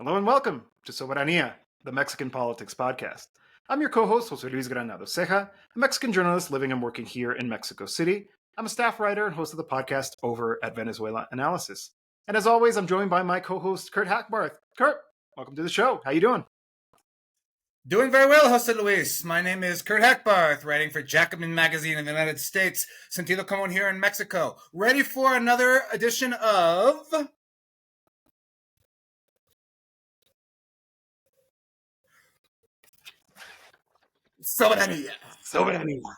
Hello and welcome to Soberanía, the Mexican Politics Podcast. I'm your co-host, Jose Luis Granado Ceja, a Mexican journalist living and working here in Mexico City. I'm a staff writer and host of the podcast over at Venezuela Analysis. And as always, I'm joined by my co-host, Kurt Hackbarth. Kurt, welcome to the show. How you doing? Doing very well, Jose Luis. My name is Kurt Hackbarth, writing for Jacobin Magazine in the United States, Sentido Común here in Mexico. Ready for another edition of Soberanía.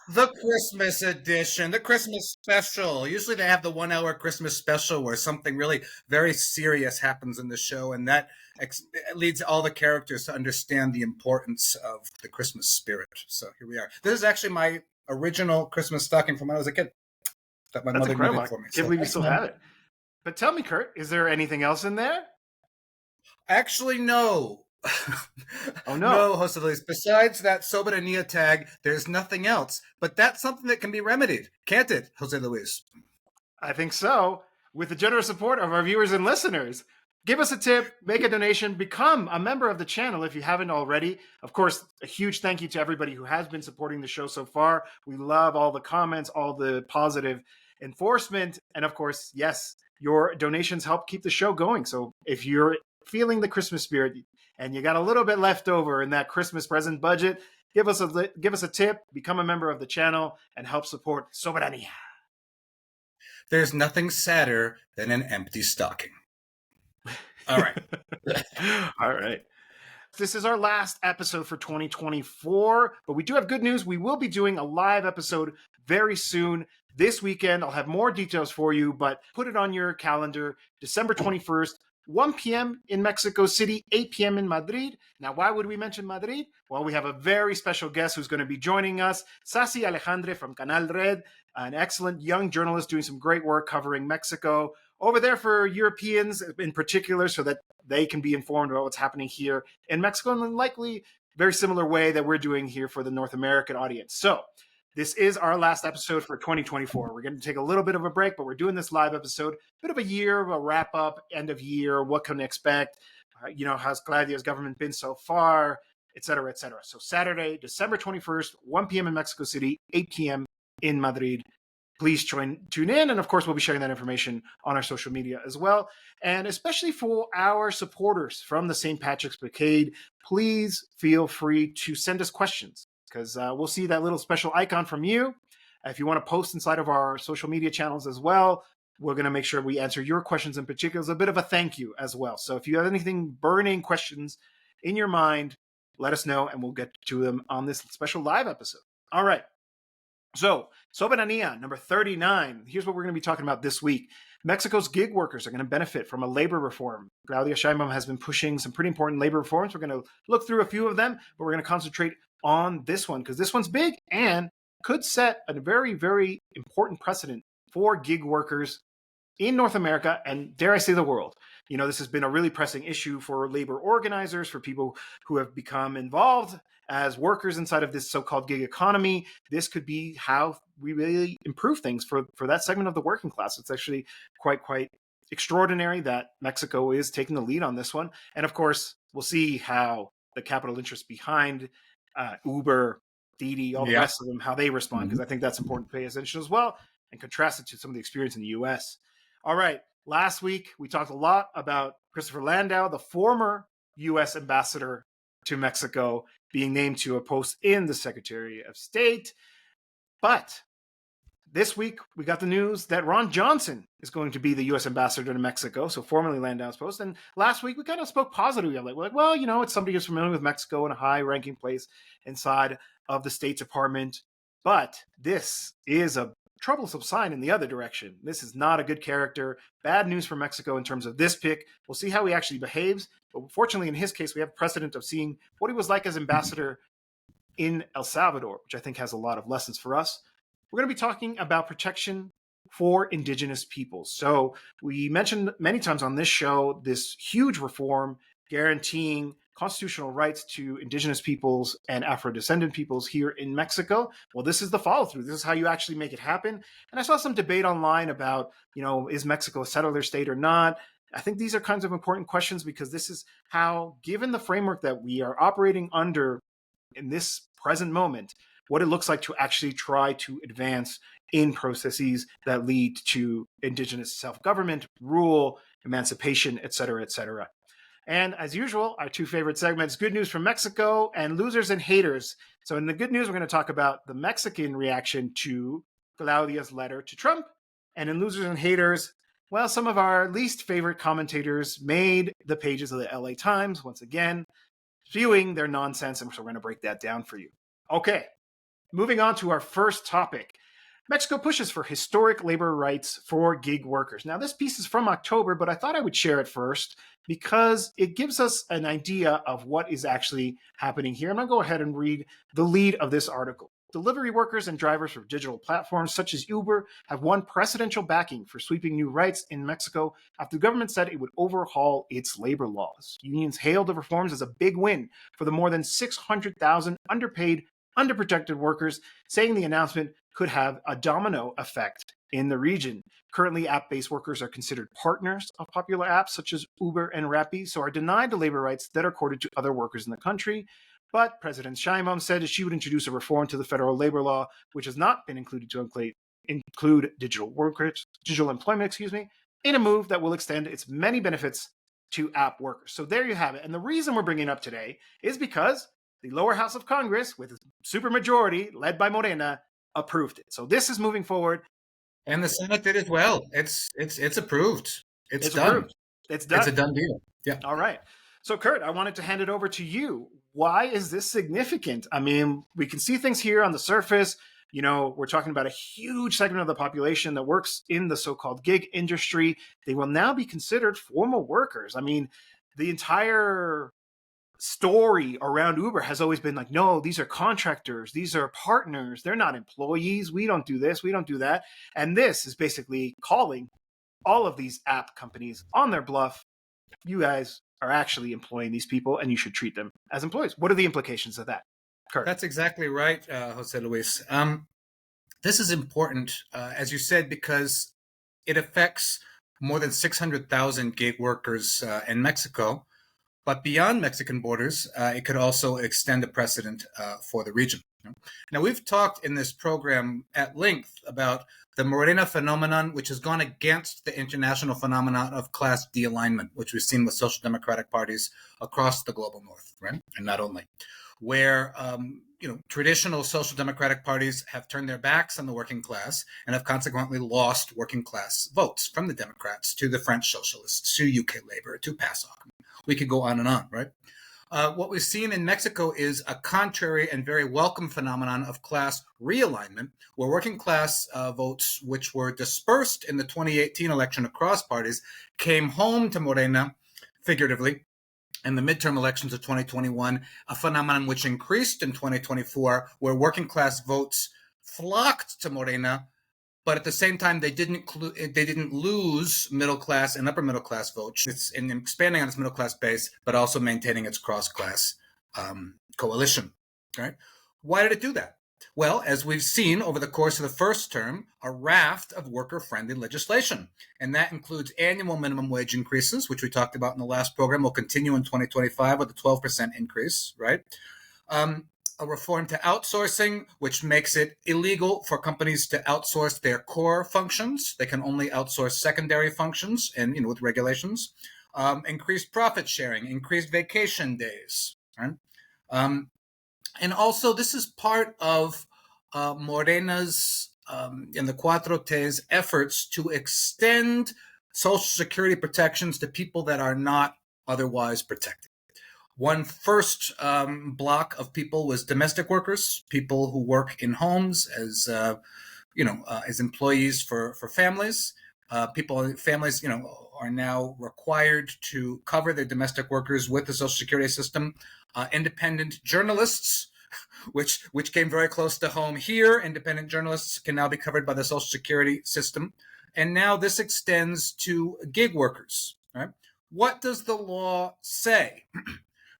The Christmas edition, the Christmas special. Usually they have the 1 hour Christmas special where something really very serious happens in the show, and that leads all the characters to understand the importance of the Christmas spirit. So here we are. This is actually my original Christmas stocking from when I was a kid that my mother made for me. I can't believe you still have it. But tell me, Kurt, is there anything else in there? Actually, no. Oh, no. No, Jose Luis. Besides that Soberanía tag, there's nothing else. But that's something that can be remedied, can't it, Jose Luis? I think so. With the generous support of our viewers and listeners. Give us a tip, make a donation, become a member of the channel if you haven't already. Of course, a huge thank you to everybody who has been supporting the show so far. We love all the comments, all the positive enforcement. And of course, yes, your donations help keep the show going. So if you're feeling the Christmas spirit and you got a little bit left over in that Christmas present budget, give us a tip, become a member of the channel, and help support Soberanía. There's nothing sadder than an empty stocking. All right. All right. This is our last episode for 2024, but we do have good news. We will be doing a live episode very soon. This weekend, I'll have more details for you, but put it on your calendar, December 21st, 1 p.m. in Mexico City, 8 p.m. in Madrid. Now, why would we mention Madrid? Well, we have a very special guest who's going to be joining us, Sassy Alejandre from Canal Red, an excellent young journalist doing some great work covering Mexico over there for Europeans in particular, so that they can be informed about what's happening here in Mexico in likely very similar way that we're doing here for the North American audience. So this is our last episode for 2024. We're going to take a little bit of a break, but we're doing this live episode, bit of a year, a wrap up, end of year, what can we expect? How's Claudia's government been so far, et cetera, et cetera. So Saturday, December 21st, 1 p.m. in Mexico City, 8 p.m. in Madrid. Please tune in. And of course, we'll be sharing that information on our social media as well. And especially for our supporters from the St. Patrick's Brigade, please feel free to send us questions, because we'll see that little special icon from you. If you want to post inside of our social media channels as well, we're going to make sure we answer your questions in particular as a bit of a thank you as well. So if you have anything burning questions in your mind, let us know and we'll get to them on this special live episode. All right. So, Soberanía, number 39. Here's what we're going to be talking about this week. Mexico's gig workers are going to benefit from a labor reform. Claudia Sheinbaum has been pushing some pretty important labor reforms. We're going to look through a few of them, but we're going to concentrate on this one because this one's big and could set a very, very important precedent for gig workers in North America and, dare I say, the world. This has been a really pressing issue for labor organizers, for people who have become involved as workers inside of this so-called gig economy. This could be how we really improve things for that segment of the working class. It's actually quite extraordinary that Mexico is taking the lead on this one. And of course, we'll see how the capital interests behind Uber, Didi, all the rest of them, how they respond, because I think that's important to pay attention as well and contrast it to some of the experience in the U.S. All right. Last week, we talked a lot about Christopher Landau, the former U.S. ambassador to Mexico, being named to a post in the Secretary of State. But this week, we got the news that Ron Johnson is going to be the U.S. ambassador to Mexico, so formerly Landau's post. And last week, we kind of spoke positively. We're like, well, it's somebody who's familiar with Mexico in a high-ranking place inside of the State Department. But this is a troublesome sign in the other direction. This is not a good character. Bad news for Mexico in terms of this pick. We'll see how he actually behaves. But fortunately, in his case, we have precedent of seeing what he was like as ambassador in El Salvador, which I think has a lot of lessons for us. We're going to be talking about protection for indigenous peoples. So we mentioned many times on this show this huge reform guaranteeing constitutional rights to indigenous peoples and Afro-descendant peoples here in Mexico. Well, this is the follow-through. This is how you actually make it happen. And I saw some debate online about, is Mexico a settler state or not? I think these are kinds of important questions because this is how, given the framework that we are operating under in this present moment, what it looks like to actually try to advance in processes that lead to indigenous self-government, rule, emancipation, et cetera, et cetera. And as usual, our two favorite segments, Good News from Mexico and Losers and Haters. So in the good news, we're going to talk about the Mexican reaction to Claudia's letter to Trump. And in Losers and Haters, well, some of our least favorite commentators made the pages of the LA Times, once again, spewing their nonsense, and so we're going to break that down for you. Okay, moving on to our first topic. Mexico pushes for historic labor rights for gig workers. Now, this piece is from October, but I thought I would share it first because it gives us an idea of what is actually happening here. I'm going to go ahead and read the lead of this article. Delivery workers and drivers for digital platforms such as Uber have won presidential backing for sweeping new rights in Mexico after the government said it would overhaul its labor laws. Unions hailed the reforms as a big win for the more than 600,000 underpaid, underprotected workers, saying the announcement could have a domino effect in the region. Currently, app-based workers are considered partners of popular apps such as Uber and Rappi, so are denied the labor rights that are accorded to other workers in the country. But President Sheinbaum said she would introduce a reform to the federal labor law, which has not been included to include digital employment, in a move that will extend its many benefits to app workers. So there you have it. And the reason we're bringing it up today is because the lower house of Congress, with a supermajority led by Morena, approved it. So this is moving forward. And the Senate did as well. It's approved. It's done. Approved. It's done. It's a done deal. Yeah. All right. So Kurt, I wanted to hand it over to you. Why is this significant? I mean, we can see things here on the surface. You know, we're talking about a huge segment of the population that works in the so-called gig industry. They will now be considered formal workers. I mean, the entire story around Uber has always been like, no, these are contractors. These are partners. They're not employees. We don't do this. We don't do that. And this is basically calling all of these app companies on their bluff. You guys are actually employing these people and you should treat them as employees. What are the implications of that? Kurt? That's exactly right, Jose Luis. This is important, as you said, because it affects more than 600,000 gig workers in Mexico. But beyond Mexican borders, it could also extend a precedent for the region. Now, we've talked in this program at length about the Morena phenomenon, which has gone against the international phenomenon of class de-alignment, which we've seen with social democratic parties across the global north, right? And not only, where traditional social democratic parties have turned their backs on the working class and have consequently lost working class votes from the Democrats to the French socialists, to UK Labour, to PASOK. We could go on and on, right? What we've seen in Mexico is a contrary and very welcome phenomenon of class realignment, where working class votes, which were dispersed in the 2018 election across parties, came home to Morena, figuratively, in the midterm elections of 2021, a phenomenon which increased in 2024, where working class votes flocked to Morena, but at the same time, they didn't lose middle class and upper middle class votes. It's in expanding on its middle class base, but also maintaining its cross class coalition. Right? Why did it do that? Well, as we've seen over the course of the first term, a raft of worker-friendly legislation, and that includes annual minimum wage increases, which we talked about in the last program. Will continue in 2025 with a 12% increase. Right? A reform to outsourcing, which makes it illegal for companies to outsource their core functions. They can only outsource secondary functions, and with regulations. Increased profit sharing, increased vacation days. Right? And also, this is part of Morena's and the Cuatro T's efforts to extend Social Security protections to people that are not otherwise protected. One first block of people was domestic workers, people who work in homes as employees for families. Families are now required to cover their domestic workers with the Social Security system. Independent journalists, which came very close to home here, independent journalists can now be covered by the Social Security system. And now this extends to gig workers. Right? What does the law say?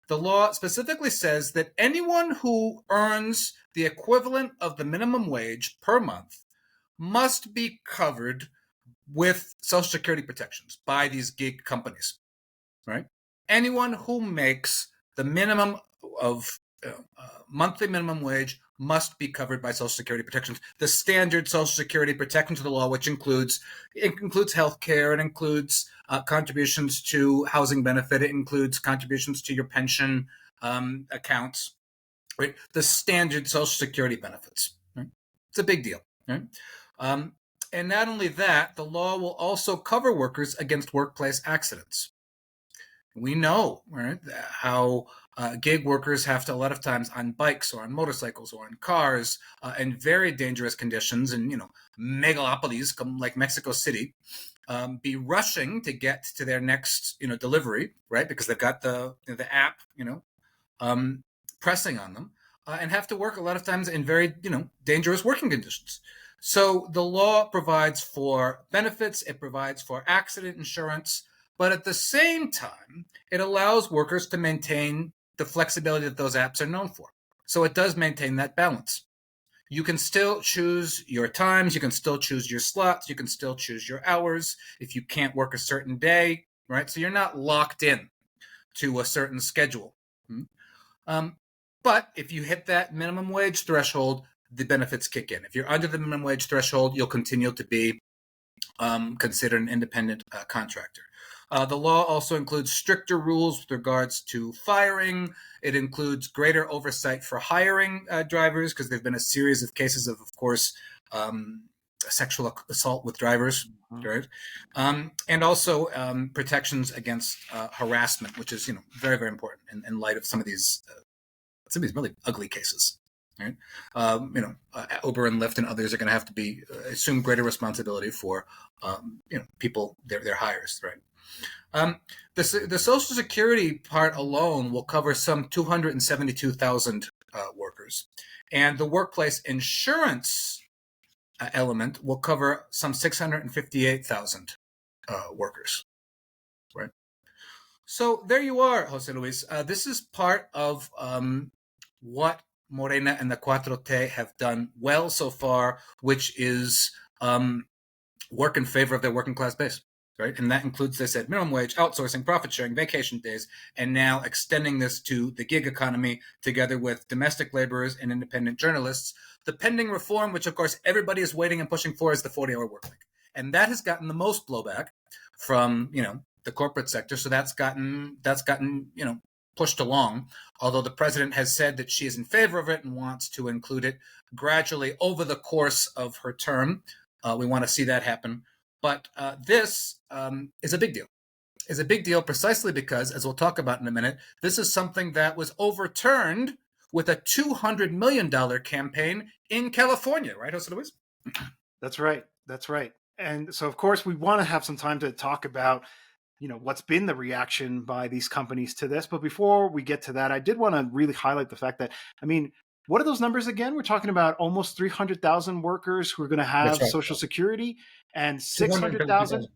The law specifically says that anyone who earns the equivalent of the minimum wage per month must be covered with Social Security protections by these gig companies, right? Anyone who makes the minimum of monthly minimum wage must be covered by Social Security protections. The standard Social Security protections of the law, which includes health care, it includes contributions to housing benefit, it includes contributions to your pension accounts, right? The standard Social Security benefits. Right? It's a big deal. Right? And not only that, the law will also cover workers against workplace accidents. We know, right, how gig workers have to, a lot of times, on bikes or on motorcycles or on cars, in very dangerous conditions in, megalopolis like Mexico City, be rushing to get to their next, delivery, right, because they've got the app, pressing on them, and have to work a lot of times in very, dangerous working conditions. So the law provides for benefits, it provides for accident insurance, but at the same time, it allows workers to maintain the flexibility that those apps are known for. So it does maintain that balance. You can still choose your times, you can still choose your slots, you can still choose your hours if you can't work a certain day, right? So you're not locked in to a certain schedule. But if you hit that minimum wage threshold, the benefits kick in. If you're under the minimum wage threshold, you'll continue to be considered an independent contractor. The law also includes stricter rules with regards to firing. It includes greater oversight for hiring drivers, because there have been a series of cases of course, sexual assault with drivers, right? And also protections against harassment, which is very, very important in light of some of these really ugly cases. Right? Uber and Lyft and others are going to have to be assume greater responsibility for people, their hires, right? The Social Security part alone will cover some 272,000 workers, and the workplace insurance element will cover some 658,000 workers, right? So there you are, Jose Luis. This is part of what Morena and the Cuatro T have done well so far, which is work in favor of their working class base. Right? And that includes, they said, minimum wage, outsourcing, profit sharing, vacation days, and now extending this to the gig economy together with domestic laborers and independent journalists. The pending reform, which of course everybody is waiting and pushing for, is the 40-hour work week. And that has gotten the most blowback from, the corporate sector. So that's gotten, pushed along, although the president has said that she is in favor of it and wants to include it gradually over the course of her term. We want to see that happen. But this is a big deal. It's a big deal precisely because, as we'll talk about in a minute, this is something that was overturned with a $200 million campaign in California, right, Jose Luis? That's right. That's right. And so, of course, we want to have some time to talk about, what's been the reaction by these companies to this. But before we get to that, I did want to really highlight the fact that, what are those numbers again? We're talking about almost 300,000 workers who are going to have right. Social Security and 600,000.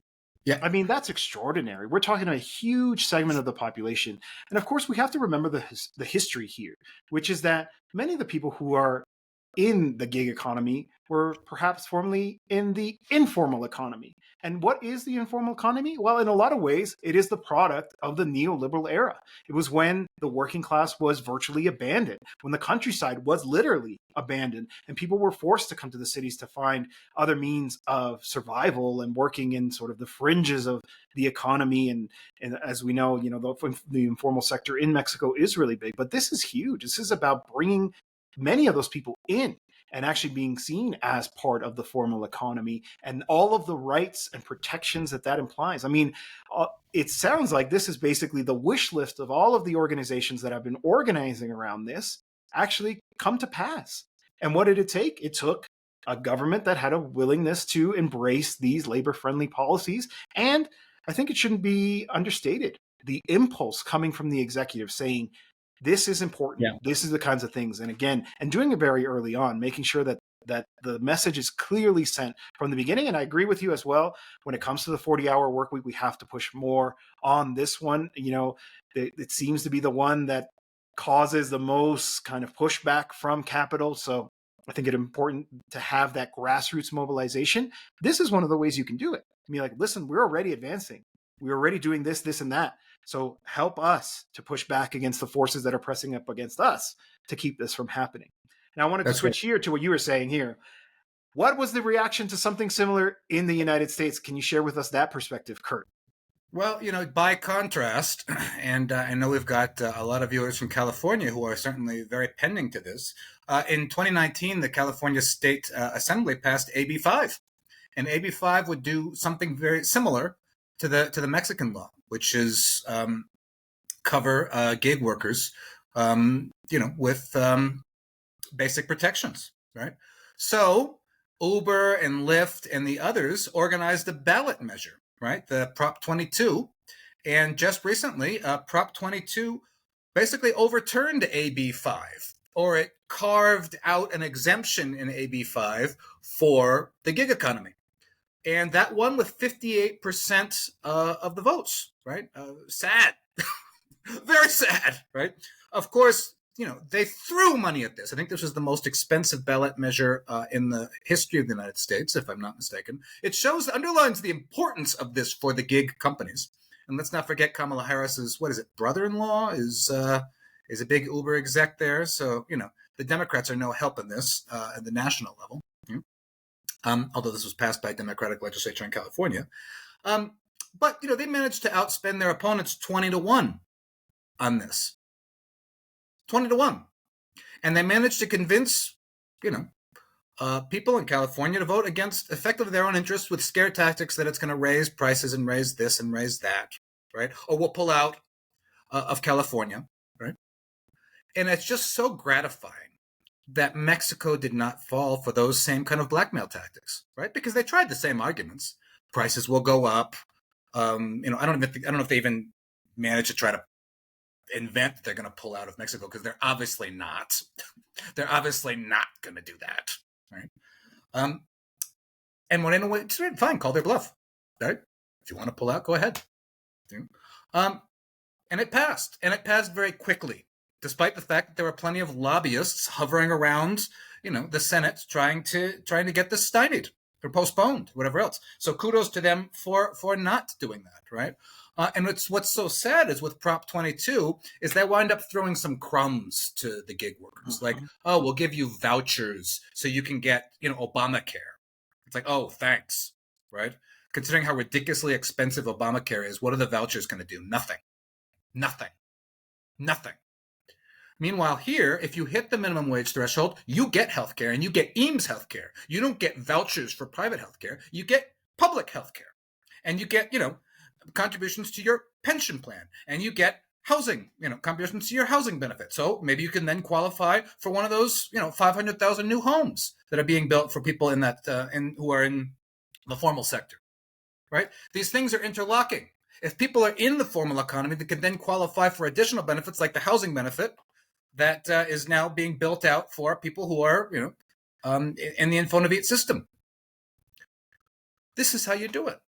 Yeah. That's extraordinary. We're talking a huge segment of the population. And of course, we have to remember the history here, which is that many of the people who are in the gig economy were perhaps formerly in the informal economy. And what is the informal economy? Well, in a lot of ways, it is the product of the neoliberal era. It was when the working class was virtually abandoned, when the countryside was literally abandoned, and people were forced to come to the cities to find other means of survival and working in sort of the fringes of the economy. And as we know, the informal sector in Mexico is really big, but this is huge. This is about bringing many of those people in and actually being seen as part of the formal economy and all of the rights and protections that implies. It sounds like this is basically the wish list of all of the organizations that have been organizing around this actually come to pass. And what did it take? It took a government that had a willingness to embrace these labor-friendly policies. And I think it shouldn't be understated, the impulse coming from the executive saying, this is important. Yeah. This is the kinds of things. And again, and doing it very early on, making sure that the message is clearly sent from the beginning. And I agree with you as well. When it comes to the 40-hour work week, we have to push more on this one. It seems to be the one that causes the most kind of pushback from capital. So I think it's important to have that grassroots mobilization. This is one of the ways you can do it. and be like, listen, we're already advancing. We're already doing this, this, and that. So help us to push back against the forces that are pressing up against us to keep this from happening. And I wanted to That's right. switch here to what you were saying here. What was the reaction to something similar in the United States? Can you share with us that perspective, Kurt? Well, by contrast, and I know we've got a lot of viewers from California who are certainly very pending to this. In 2019, the California State Assembly passed AB 5, and AB 5 would do something very similar to the Mexican law, which is cover gig workers, with basic protections, right? So Uber and Lyft and the others organized a ballot measure, right? The Prop 22. And just recently, Prop 22 basically overturned AB 5, or it carved out an exemption in AB 5 for the gig economy. And that won with 58% of the votes, right? Sad. Very sad, right? Of course, they threw money at this. I think this was the most expensive ballot measure in the history of the United States, if I'm not mistaken. It underlines the importance of this for the gig companies. And let's not forget Kamala Harris's, brother-in-law is a big Uber exec there. So, the Democrats are no help in this at the national level. Although this was passed by Democratic legislature in California. But, they managed to outspend their opponents 20-1 on this. 20-1. And they managed to convince, people in California to vote against effectively their own interests with scare tactics that it's going to raise prices and raise this and raise that, right? Or we'll pull out of California, right? And it's just so gratifying that Mexico did not fall for those same kind of blackmail tactics, right? Because they tried the same arguments. Prices will go up. I don't know if they even managed to try to invent they're going to pull out of Mexico, because they're obviously not. They're obviously not going to do that, right? And Moreno went, fine, call their bluff, right? If you want to pull out, go ahead. And it passed, and it passed very quickly, despite the fact that there were plenty of lobbyists hovering around, the Senate trying to get this stymied or postponed, whatever else. So kudos to them for not doing that, right? And what's so sad is with Prop 22 is they wind up throwing some crumbs to the gig workers. Like, oh, we'll give you vouchers so you can get, Obamacare. It's like, oh, thanks, right? Considering how ridiculously expensive Obamacare is, what are the vouchers going to do? Nothing. Meanwhile, here, if you hit the minimum wage threshold, you get healthcare, and you get Eames healthcare. You don't get vouchers for private healthcare. You get public healthcare. And you get, contributions to your pension plan, and you get housing, contributions to your housing benefit. So maybe you can then qualify for one of those, 500,000 new homes that are being built for people in that, who are in the formal sector, right? These things are interlocking. If people are in the formal economy, they can then qualify for additional benefits like the housing benefit that is now being built out for people who are, in the Infonavit system. This is how you do it.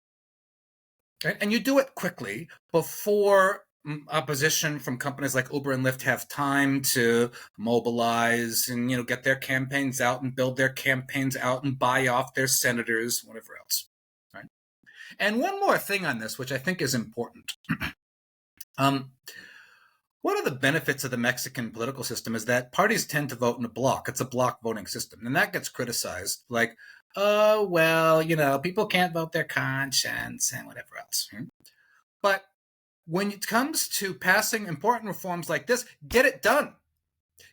Right? And you do it quickly before opposition from companies like Uber and Lyft have time to mobilize and, get their campaigns out and build their campaigns out and buy off their senators, whatever else. Right? And one more thing on this, which I think is important. One of the benefits of the Mexican political system is that parties tend to vote in a block. It's a block voting system. And that gets criticized. Like, oh, well, people can't vote their conscience and whatever else. But when it comes to passing important reforms like this, get it done.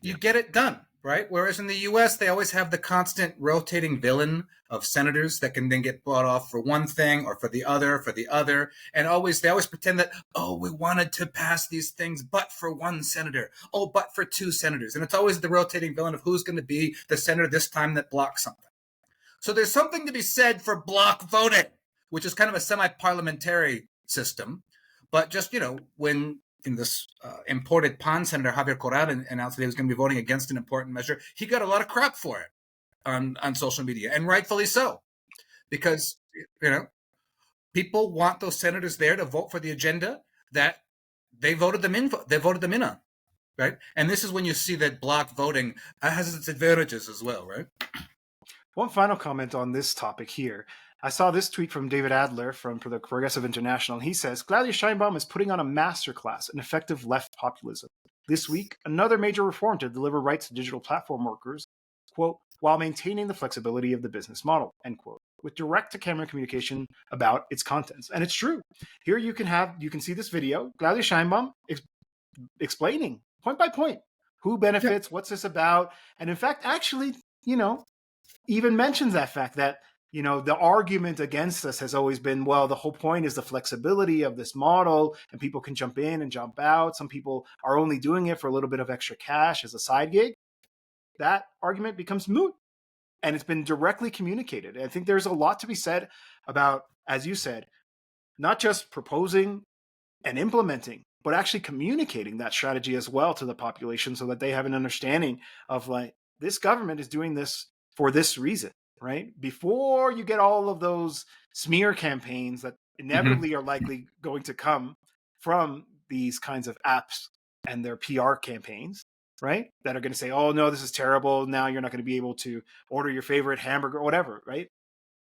You get it done, right? Whereas in the U.S., they always have the constant rotating villain of senators that can then get bought off for one thing or for the other. And they always pretend that, oh, we wanted to pass these things, but for one senator. Oh, but for two senators. And it's always the rotating villain of who's going to be the senator this time that blocks something. So there's something to be said for block voting, which is kind of a semi-parliamentary system. But just, when in this imported PAN Senator Javier Corral announced that he was going to be voting against an important measure, he got a lot of crap for it on social media, and rightfully so, because, people want those senators there to vote for the agenda that they voted them in on, right? And this is when you see that block voting has its advantages as well, right? One final comment on this topic here. I saw this tweet from David Adler from the Progressive International. He says, Claudia Sheinbaum is putting on a masterclass in effective left populism. This week, another major reform to deliver rights to digital platform workers, quote, while maintaining the flexibility of the business model, end quote, with direct-to-camera communication about its contents. And it's true. Here you can see this video, Claudia Sheinbaum explaining point by point who benefits, what's this about, and in fact, actually, even mentions that fact that the argument against us has always been, well, the whole point is the flexibility of this model and people can jump in and jump out. Some people are only doing it for a little bit of extra cash as a side gig. That argument becomes moot. And it's been directly communicated. I think there's a lot to be said about, as you said, not just proposing and implementing, but actually communicating that strategy as well to the population so that they have an understanding of this government is doing this for this reason. Right? Before you get all of those smear campaigns that inevitably are likely going to come from these kinds of apps and their PR campaigns, right? That are going to say, oh, no, this is terrible. Now you're not going to be able to order your favorite hamburger or whatever, right?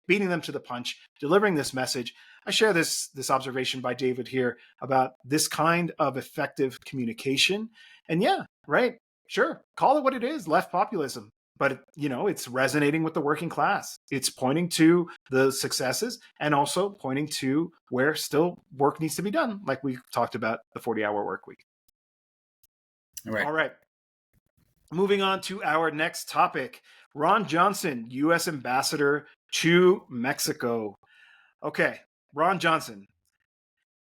Beating them to the punch, delivering this message. I share this observation by David here about this kind of effective communication. And yeah, right, sure, call it what it is, left populism. But, it's resonating with the working class. It's pointing to the successes and also pointing to where still work needs to be done, like we talked about the 40-hour work week. All right. Moving on to our next topic. Ron Johnson, U.S. Ambassador to Mexico. Okay, Ron Johnson.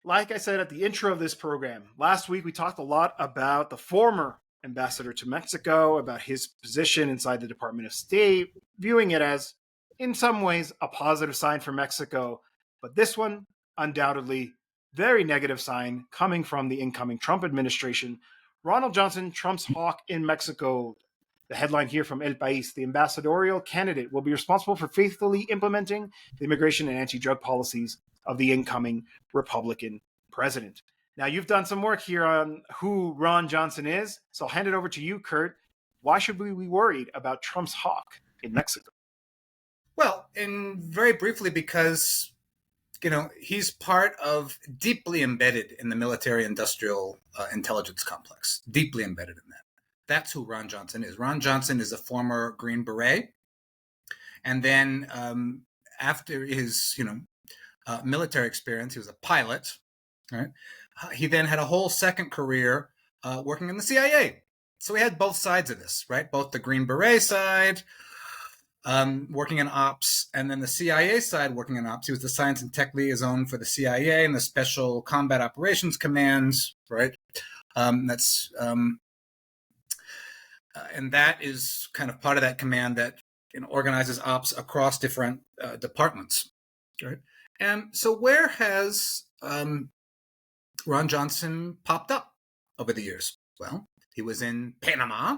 Like I said at the intro of this program, last week we talked a lot about the former ambassador to Mexico, about his position inside the Department of State, viewing it as, in some ways, a positive sign for Mexico. But this one, undoubtedly, very negative sign coming from the incoming Trump administration. Ronald Johnson, Trump's hawk in Mexico. The headline here from El País, the ambassadorial candidate will be responsible for faithfully implementing the immigration and anti-drug policies of the incoming Republican president. Now, you've done some work here on who Ron Johnson is, so I'll hand it over to you, Kurt. Why should we be worried about Trump's hawk in Mexico? Well, very briefly, because, he's part of, deeply embedded in the military-industrial intelligence complex, deeply embedded in that. That's who Ron Johnson is. Ron Johnson is a former Green Beret. And then after his, military experience, he was a pilot, right? He then had a whole second career working in the CIA. So he had both sides of this, right? Both the Green Beret side, working in ops, and then the CIA side working in ops. He was the science and tech liaison for the CIA and the Special Combat Operations Commands, right? And that is kind of part of that command that organizes ops across different departments, right? And so where has Ron Johnson popped up over the years? Well, he was in Panama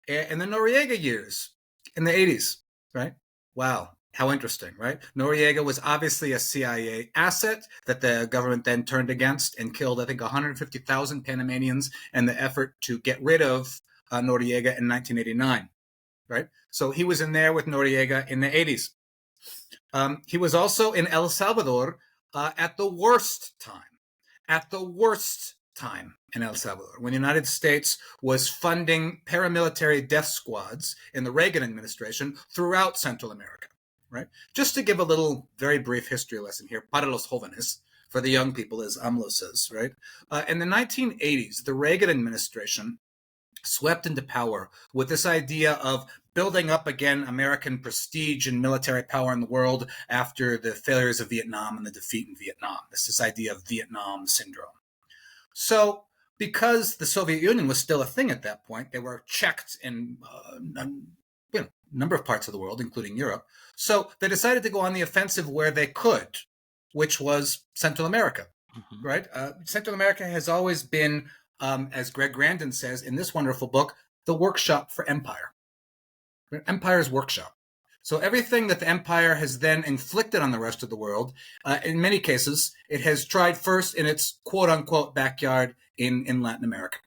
in the Noriega years in the 80s, right? Wow, how interesting, right? Noriega was obviously a CIA asset that the government then turned against and killed, I think, 150,000 Panamanians in the effort to get rid of Noriega in 1989, right? So he was in there with Noriega in the 80s. He was also in El Salvador at the worst time in El Salvador, when the United States was funding paramilitary death squads in the Reagan administration throughout Central America, right? Just to give a little very brief history lesson here, para los jóvenes, for the young people, as AMLO says, right? In the 1980s, the Reagan administration swept into power with this idea of building up again American prestige and military power in the world after the failures of Vietnam and the defeat in Vietnam. This idea of Vietnam syndrome. So because the Soviet Union was still a thing at that point, they were checked in a number of parts of the world, including Europe. So they decided to go on the offensive where they could, which was Central America, right? Central America has always been, as Greg Grandin says in this wonderful book, the workshop for empire. Empire's workshop. So everything that the empire has then inflicted on the rest of the world, in many cases, it has tried first in its quote-unquote backyard in Latin America,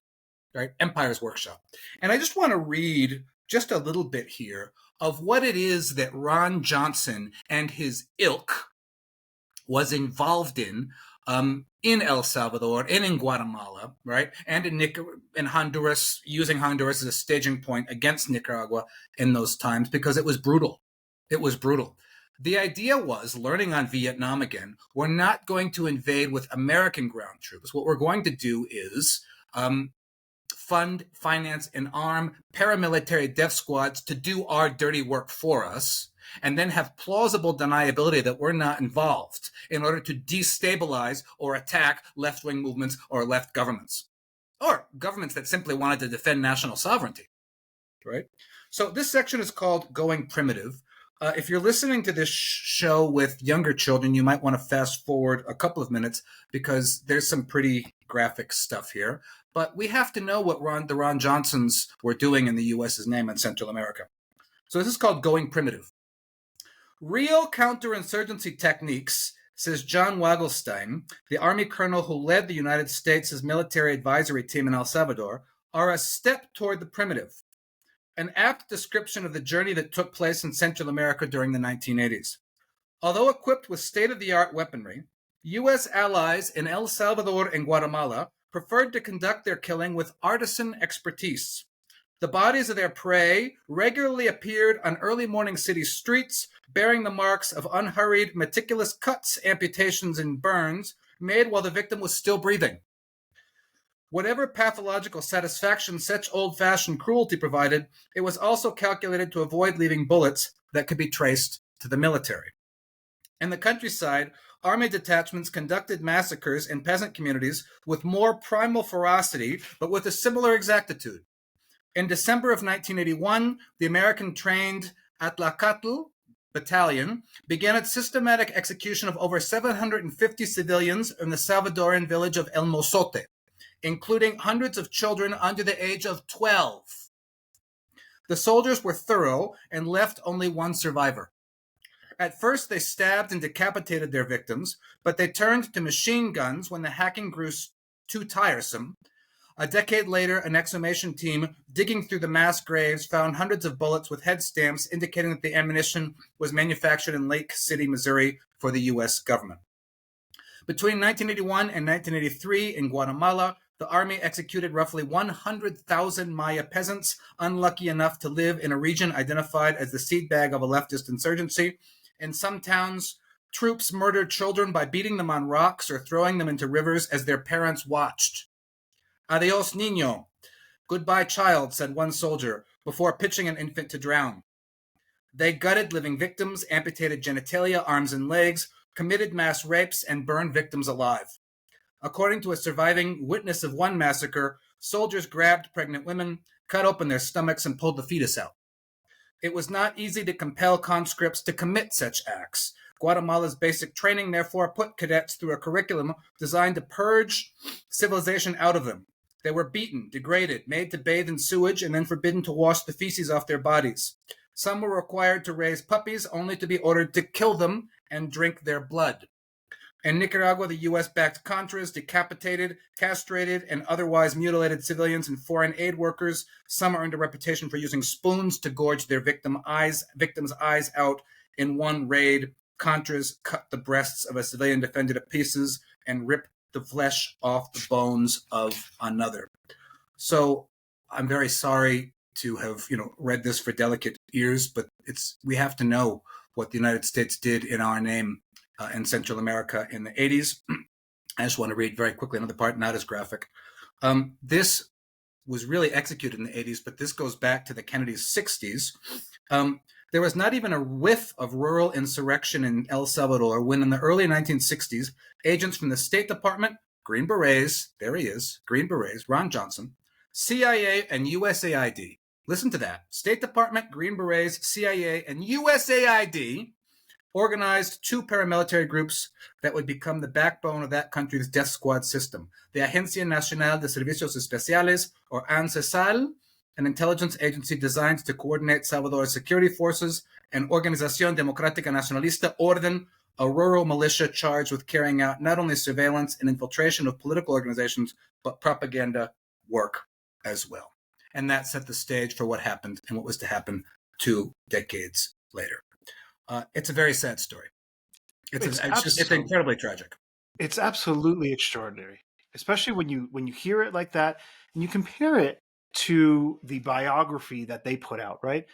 right? Empire's workshop. And I just want to read just a little bit here of what it is that Ron Johnson and his ilk was involved in El Salvador and in Guatemala, right? And in Honduras, using Honduras as a staging point against Nicaragua in those times because it was brutal. It was brutal. The idea was, learning on Vietnam again, we're not going to invade with American ground troops. What we're going to do is fund, finance, and arm paramilitary death squads to do our dirty work for us, and then have plausible deniability that we're not involved in order to destabilize or attack left-wing movements or left governments, or governments that simply wanted to defend national sovereignty, right? So this section is called Going Primitive. If you're listening to this show with younger children, you might want to fast forward a couple of minutes because there's some pretty graphic stuff here. But we have to know what the Ron Johnsons were doing in the U.S.'s name in Central America. So this is called Going Primitive. Real counterinsurgency techniques, says John Wagelstein, the Army colonel who led the United States' military advisory team in El Salvador, are a step toward the primitive, an apt description of the journey that took place in Central America during the 1980s. Although equipped with state-of-the-art weaponry, U.S. allies in El Salvador and Guatemala preferred to conduct their killing with artisan expertise. The bodies of their prey regularly appeared on early morning city streets, bearing the marks of unhurried, meticulous cuts, amputations, and burns made while the victim was still breathing. Whatever pathological satisfaction such old-fashioned cruelty provided, it was also calculated to avoid leaving bullets that could be traced to the military. In the countryside, army detachments conducted massacres in peasant communities with more primal ferocity, but with a similar exactitude. In December of 1981, the American-trained Atlacatl Battalion began its systematic execution of over 750 civilians in the Salvadoran village of El Mozote, including hundreds of children under the age of 12. The soldiers were thorough and left only one survivor. At first, they stabbed and decapitated their victims, but they turned to machine guns when the hacking grew too tiresome. A decade later, an exhumation team digging through the mass graves found hundreds of bullets with head stamps indicating that the ammunition was manufactured in Lake City, Missouri for the U.S. government. Between 1981 and 1983 in Guatemala, the army executed roughly 100,000 Maya peasants unlucky enough to live in a region identified as the seed bag of a leftist insurgency. In some towns, troops murdered children by beating them on rocks or throwing them into rivers as their parents watched. Adios, niño. Goodbye, child, said one soldier, before pitching an infant to drown. They gutted living victims, amputated genitalia, arms and legs, committed mass rapes, and burned victims alive. According to a surviving witness of one massacre, soldiers grabbed pregnant women, cut open their stomachs, and pulled the fetus out. It was not easy to compel conscripts to commit such acts. Guatemala's basic training, therefore, put cadets through a curriculum designed to purge civilization out of them. They were beaten, degraded, made to bathe in sewage, and then forbidden to wash the feces off their bodies. Some were required to raise puppies, only to be ordered to kill them and drink their blood. In Nicaragua, the U.S.-backed Contras decapitated, castrated, and otherwise mutilated civilians and foreign aid workers. Some earned a reputation for using spoons to gorge their victims' eyes out. In one raid, Contras cut the breasts of a civilian defendant to pieces and ripped the flesh off the bones of another. So I'm very sorry to have, read this for delicate ears, but we have to know what the United States did in our name in Central America in the 80s. I just want to read very quickly another part, not as graphic. This was really executed in the 80s, but this goes back to the Kennedy's 60s. There was not even a whiff of rural insurrection in El Salvador when in the early 1960s, agents from the State Department, Green Berets, there he is, Green Berets, Ron Johnson, CIA and USAID, listen to that, State Department, Green Berets, CIA, and USAID organized two paramilitary groups that would become the backbone of that country's death squad system. The Agencia Nacional de Servicios Especiales, or ANSESAL, an intelligence agency designed to coordinate Salvador's security forces, and Organización Democrática Nacionalista Orden, a rural militia charged with carrying out not only surveillance and infiltration of political organizations, but propaganda work as well. And that set the stage for what happened and what was to happen 2 decades later. It's a very sad story. It's incredibly tragic. It's absolutely extraordinary, especially when you hear it like that and you compare it to the biography that they put out, right?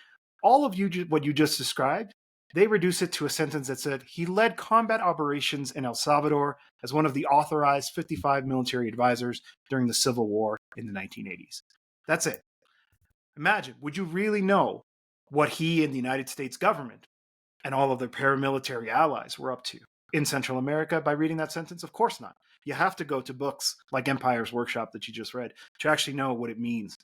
All of you, what you just described, they reduce it to a sentence that said he led combat operations in El Salvador as one of the authorized 55 military advisors during the Civil War in the 1980s. That's it. Imagine, would you really know what he and the United States government and all of their paramilitary allies were up to in Central America by reading that sentence? Of course not. You have to go to books like Empire's Workshop that you just read to actually know what it means.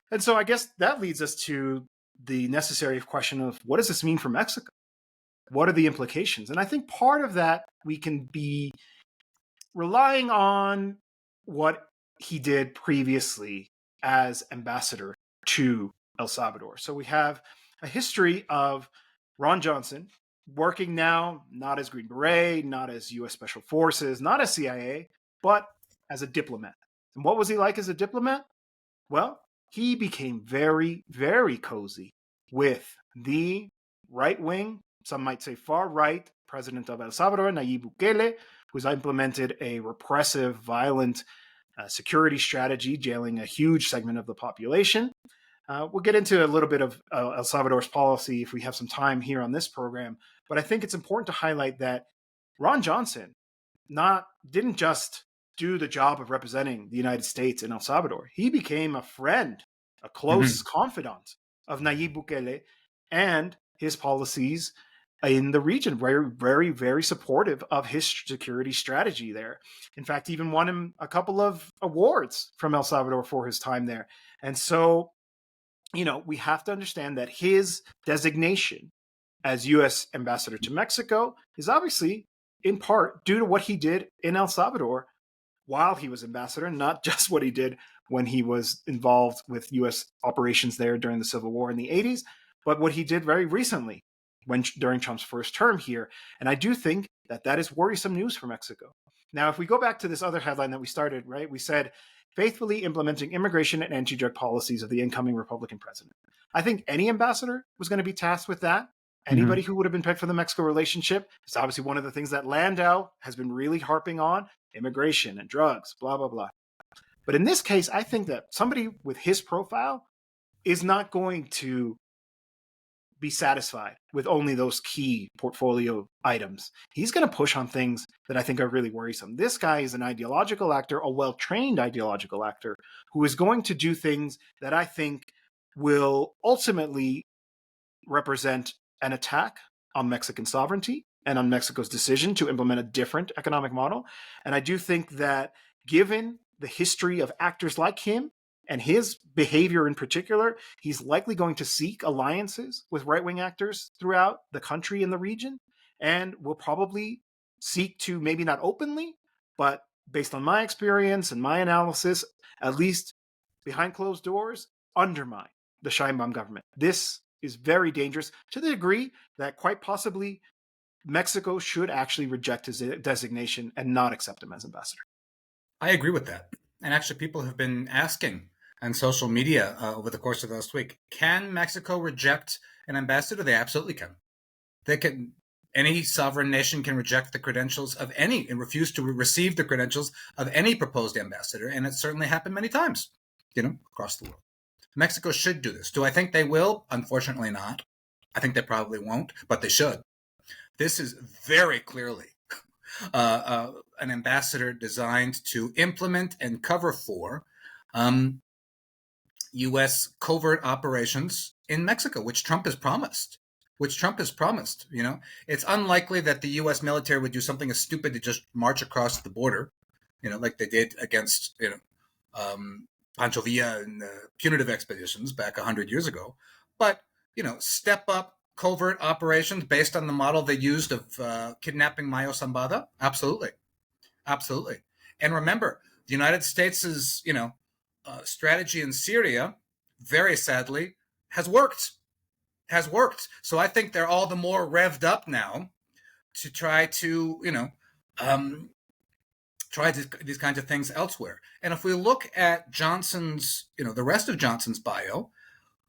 And so I guess that leads us to the necessary question of what does this mean for Mexico? What are the implications? And I think part of that we can be relying on what he did previously as ambassador to El Salvador. So we have a history of Ron Johnson working now not as Green Beret, not as U.S. Special Forces, not as CIA, but as a diplomat. And what was he like as a diplomat? Well, he became very, very cozy with the right-wing, some might say far-right, president of El Salvador, Nayib Bukele, who's implemented a repressive, violent security strategy, jailing a huge segment of the population. We'll get into a little bit of El Salvador's policy if we have some time here on this program, but I think it's important to highlight that Ron Johnson didn't just do the job of representing the United States in El Salvador. He became a friend, a close confidant of Nayib Bukele and his policies in the region, very, very, very supportive of his security strategy there. In fact, even won him a couple of awards from El Salvador for his time there. And so, we have to understand that his designation as U.S. ambassador to Mexico is obviously in part due to what he did in El Salvador while he was ambassador, not just what he did when he was involved with U.S. operations there during the Civil War in the 80s, but what he did very recently during Trump's first term here. And I do think that is worrisome news for Mexico. Now, if we go back to this other headline that we started, right, we said, faithfully implementing immigration and anti-drug policies of the incoming Republican president. I think any ambassador was going to be tasked with that. Anybody who would have been picked for the Mexico relationship. It's obviously one of the things that Landau has been really harping on, immigration and drugs, blah, blah, blah. But in this case, I think that somebody with his profile is not going to be satisfied with only those key portfolio items. He's going to push on things that I think are really worrisome. This guy is an ideological actor, a well-trained ideological actor, who is going to do things that I think will ultimately represent an attack on Mexican sovereignty and on Mexico's decision to implement a different economic model. And I do think that given the history of actors like him, and his behavior in particular, he's likely going to seek alliances with right-wing actors throughout the country and the region, and will probably seek to, maybe not openly, but based on my experience and my analysis, at least behind closed doors, undermine the Sheinbaum government. This is very dangerous to the degree that quite possibly Mexico should actually reject his designation and not accept him as ambassador. I agree with that. And actually, people have been asking on social media over the course of last week, can Mexico reject an ambassador? They absolutely can. They can. Any sovereign nation can reject the credentials of any and refuse to receive the credentials of any proposed ambassador. And it's certainly happened many times, across the world. Mexico should do this. Do I think they will? Unfortunately not. I think they probably won't, but they should. This is very clearly an ambassador designed to implement and cover for U.S. covert operations in Mexico, which Trump has promised. It's unlikely that the U.S. military would do something as stupid to just march across the border, like they did against, Pancho Villa and punitive expeditions back 100 years ago. But, step up covert operations based on the model they used of kidnapping Mayo Zambada. Absolutely. Absolutely. And remember, the United States' strategy in Syria, very sadly, has worked. So I think they're all the more revved up now to try to, try these kinds of things elsewhere. And if we look at Johnson's, the rest of Johnson's bio,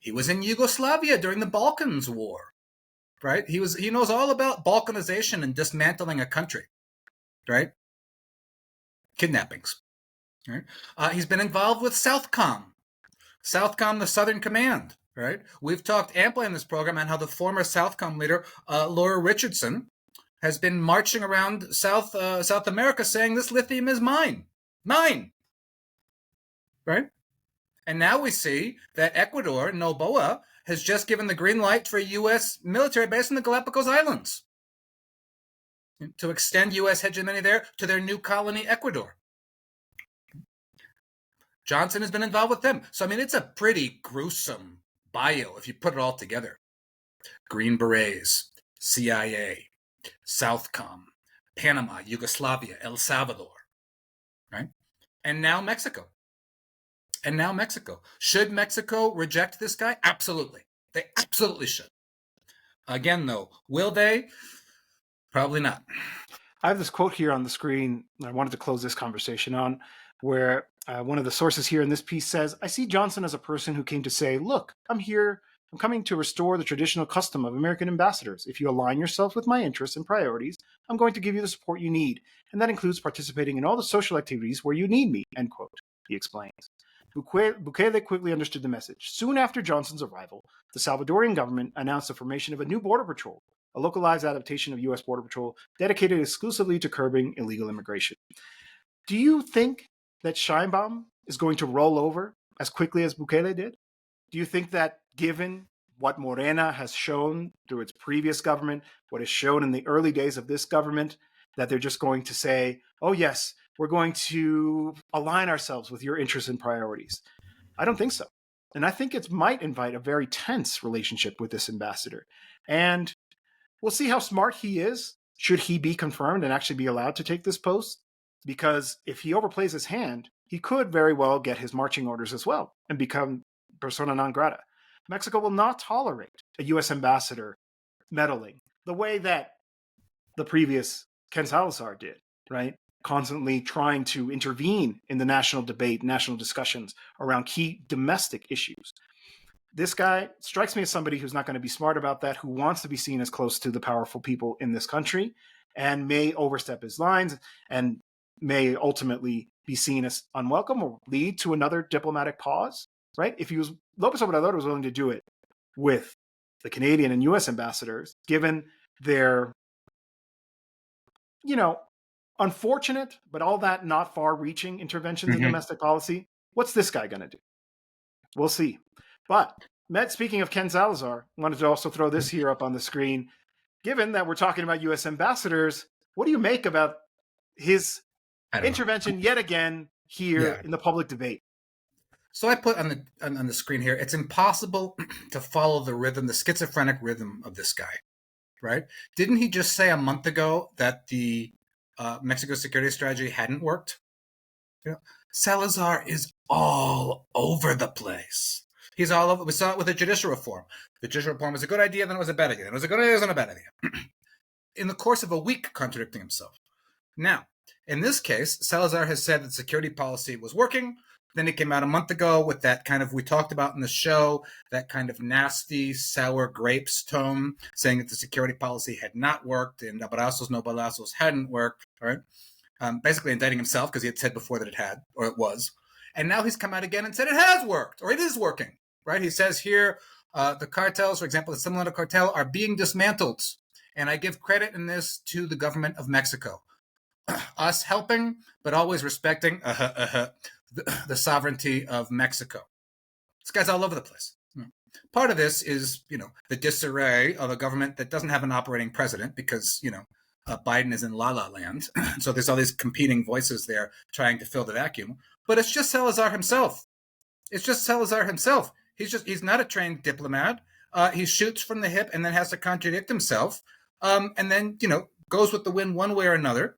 He was in Yugoslavia during the Balkans War, right? He knows all about balkanization and dismantling a country, right? Kidnappings, right? He's been involved with Southcom, the Southern Command, right? We've talked amply in this program on how the former Southcom leader, Laura Richardson, has been marching around South America saying this lithium is mine, right? And now we see that Ecuador, Noboa, has just given the green light for a U.S. military base in the Galapagos Islands to extend U.S. hegemony there to their new colony, Ecuador. Johnson has been involved with them. So, I mean, it's a pretty gruesome bio if you put it all together. Green Berets, CIA, Southcom, Panama, Yugoslavia, El Salvador, right? And now Mexico. Should Mexico reject this guy? Absolutely. They absolutely should. Again, though, will they? Probably not. I have this quote here on the screen I wanted to close this conversation on, where one of the sources here in this piece says, I see Johnson as a person who came to say, look, I'm coming to restore the traditional custom of American ambassadors. If you align yourself with my interests and priorities, I'm going to give you the support you need. And that includes participating in all the social activities where you need me, end quote, he explains. Bukele quickly understood the message. Soon after Johnson's arrival, the Salvadorian government announced the formation of a new border patrol, a localized adaptation of U.S. Border Patrol dedicated exclusively to curbing illegal immigration. Do you think that Sheinbaum is going to roll over as quickly as Bukele did? Do you think that given what Morena has shown through its previous government, what is shown in the early days of this government, that they're just going to say, oh yes, we're going to align ourselves with your interests and priorities? I don't think so. And I think it might invite a very tense relationship with this ambassador. And we'll see how smart he is, should he be confirmed and actually be allowed to take this post. Because if he overplays his hand, he could very well get his marching orders as well and become persona non grata. Mexico will not tolerate a U.S. ambassador meddling the way that the previous Ken Salazar did, right? Constantly trying to intervene in the national debate, national discussions around key domestic issues. This guy strikes me as somebody who's not going to be smart about that, who wants to be seen as close to the powerful people in this country and may overstep his lines and may ultimately be seen as unwelcome or lead to another diplomatic pause, right? If Lopez Obrador was willing to do it with the Canadian and U.S. ambassadors, given their, unfortunate, but all that not far-reaching interventions in domestic policy, what's this guy going to do? We'll see. But, speaking of Ken Salazar, I wanted to also throw this here up on the screen. Given that we're talking about U.S. ambassadors, what do you make about his intervention yet again here in the public debate? So I put on the screen here, it's impossible to follow the rhythm, the schizophrenic rhythm of this guy, right? Didn't he just say a month ago that the Mexico security strategy hadn't worked? Salazar is all over the place. He's all over. We saw it with the judicial reform. The judicial reform was a good idea, then it was a bad idea. Then it was a good idea, then it was a bad idea. In the course of a week, contradicting himself. Now, in this case, Salazar has said that security policy was working. Then he came out a month ago with that kind of, we talked about in the show, that kind of nasty, sour grapes tone, saying that the security policy had not worked and abrazos no balazos hadn't worked, right? Basically indicting himself because he had said before that it had, or it was. And now he's come out again and said it has worked, or it is working, right? He says here, the cartels, for example, the Sinaloa cartel are being dismantled. And I give credit in this to the government of Mexico. Us helping, but always respecting the sovereignty of Mexico. This guy's all over the place. Part of this is, the disarray of a government that doesn't have an operating president because, Biden is in La La Land. So there's all these competing voices there trying to fill the vacuum. But it's just Salazar himself. He's not a trained diplomat. He shoots from the hip and then has to contradict himself. And then, goes with the wind one way or another.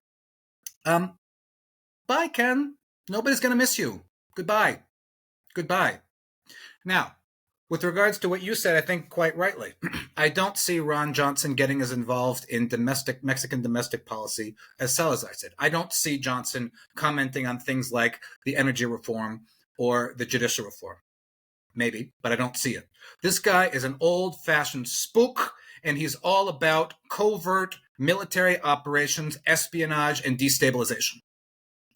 Bye, Ken. Nobody's going to miss you. Goodbye. Now, with regards to what you said, I think quite rightly, I don't see Ron Johnson getting as involved in Mexican domestic policy as Salazar said. I don't see Johnson commenting on things like the energy reform or the judicial reform. maybe, but I don't see it. This guy is an old-fashioned spook, and he's all about covert military operations, espionage, and destabilization.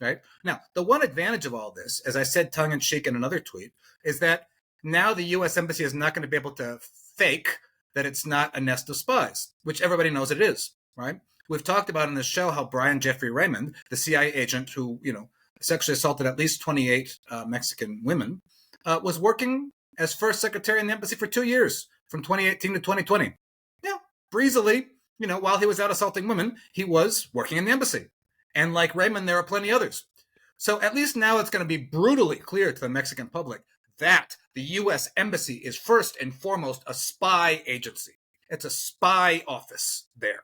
Right? Now, the one advantage of all this, as I said tongue-in-cheek in another tweet, is that now the U.S. Embassy is not going to be able to fake that it's not a nest of spies, which everybody knows it is, right? We've talked about in this show how Brian Jeffrey Raymond, the CIA agent who, sexually assaulted at least 28 Mexican women, was working as first secretary in the embassy for 2 years, from 2018 to 2020. Yeah, breezily, while he was out assaulting women, he was working in the embassy. And like Raymond, there are plenty others. So at least now it's going to be brutally clear to the Mexican public that the U.S. Embassy is first and foremost a spy agency. It's a spy office there.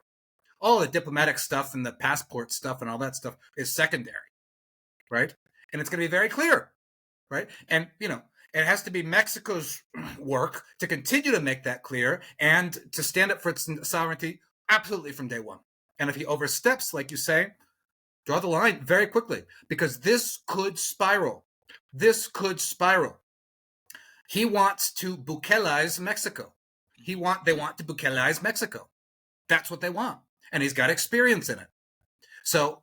All the diplomatic stuff and the passport stuff and all that stuff is secondary, right? And it's going to be very clear, right? And, it has to be Mexico's work to continue to make that clear and to stand up for its sovereignty absolutely from day one. And if he oversteps, like you say, draw the line very quickly, because this could spiral. This could spiral. He wants to Bukelize Mexico. They want to Bukelize Mexico. That's what they want. And he's got experience in it. So,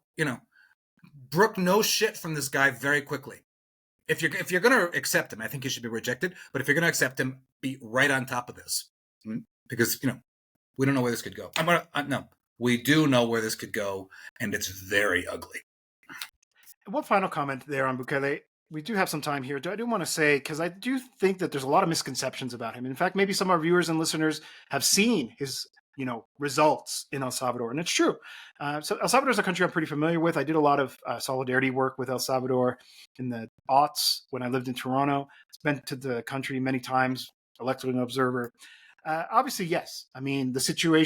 brook no shit from this guy very quickly. If you're going to accept him, I think he should be rejected. But if you're going to accept him, be right on top of this. Because, we don't know where this could go. No, we do know where this could go, and it's very ugly. One final comment there on Bukele. We do have some time here. I do want to say, because I do think that there's a lot of misconceptions about him. In fact, maybe some of our viewers and listeners have seen his results in El Salvador. And it's true. So El Salvador is a country I'm pretty familiar with. I did a lot of solidarity work with El Salvador in the aughts when I lived in Toronto. Been to the country many times, elected an observer. Obviously, yes. I mean, the security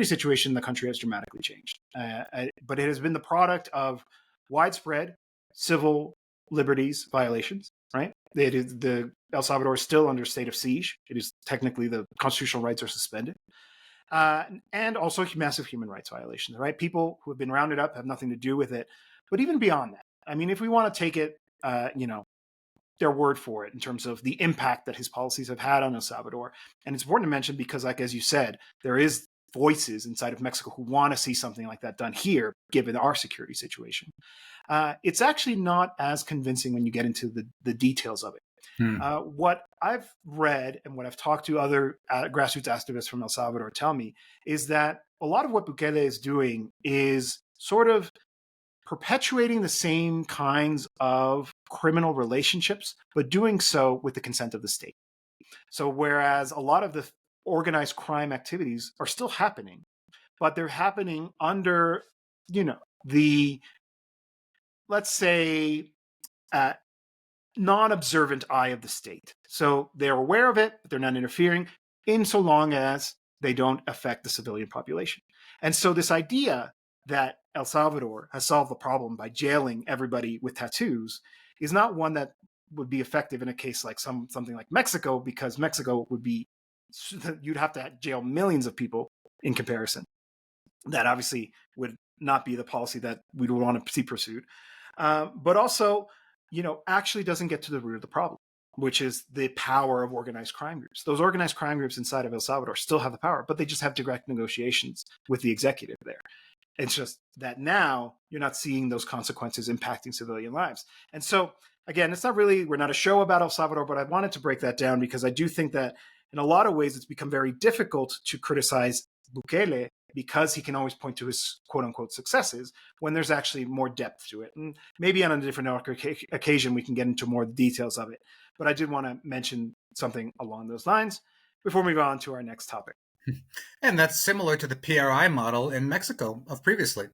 situation in the country has dramatically changed. But it has been the product of widespread civil liberties violations, right? The El Salvador is still under state of siege. It is technically, the constitutional rights are suspended. And also massive human rights violations, right? People who have been rounded up have nothing to do with it. But even beyond that, I mean, if we want to take it, their word for it in terms of the impact that his policies have had on El Salvador. And it's important to mention because, like, as you said, there is voices inside of Mexico who want to see something like that done here, given our security situation. It's actually not as convincing when you get into the details of it. What I've read and what I've talked to other grassroots activists from El Salvador tell me is that a lot of what Bukele is doing is sort of perpetuating the same kinds of criminal relationships, but doing so with the consent of the state. So whereas a lot of the organized crime activities are still happening, but they're happening under, the, let's say, non-observant eye of the state. So they're aware of it, but they're not interfering in so long as they don't affect the civilian population. And so this idea that El Salvador has solved the problem by jailing everybody with tattoos is not one that would be effective in a case like something like Mexico, because Mexico would be, you'd have to jail millions of people in comparison. That obviously would not be the policy that we would want to see pursued. But also, actually doesn't get to the root of the problem, which is the power of organized crime groups. Those organized crime groups inside of El Salvador still have the power, but they just have direct negotiations with the executive there. It's just that now you're not seeing those consequences impacting civilian lives. And so, again, we're not a show about El Salvador, but I wanted to break that down because I do think that in a lot of ways it's become very difficult to criticize Bukele because he can always point to his quote unquote successes when there's actually more depth to it. And maybe on a different occasion, we can get into more details of it. But I did want to mention something along those lines before we move on to our next topic. And that's similar to the PRI model in Mexico of previously,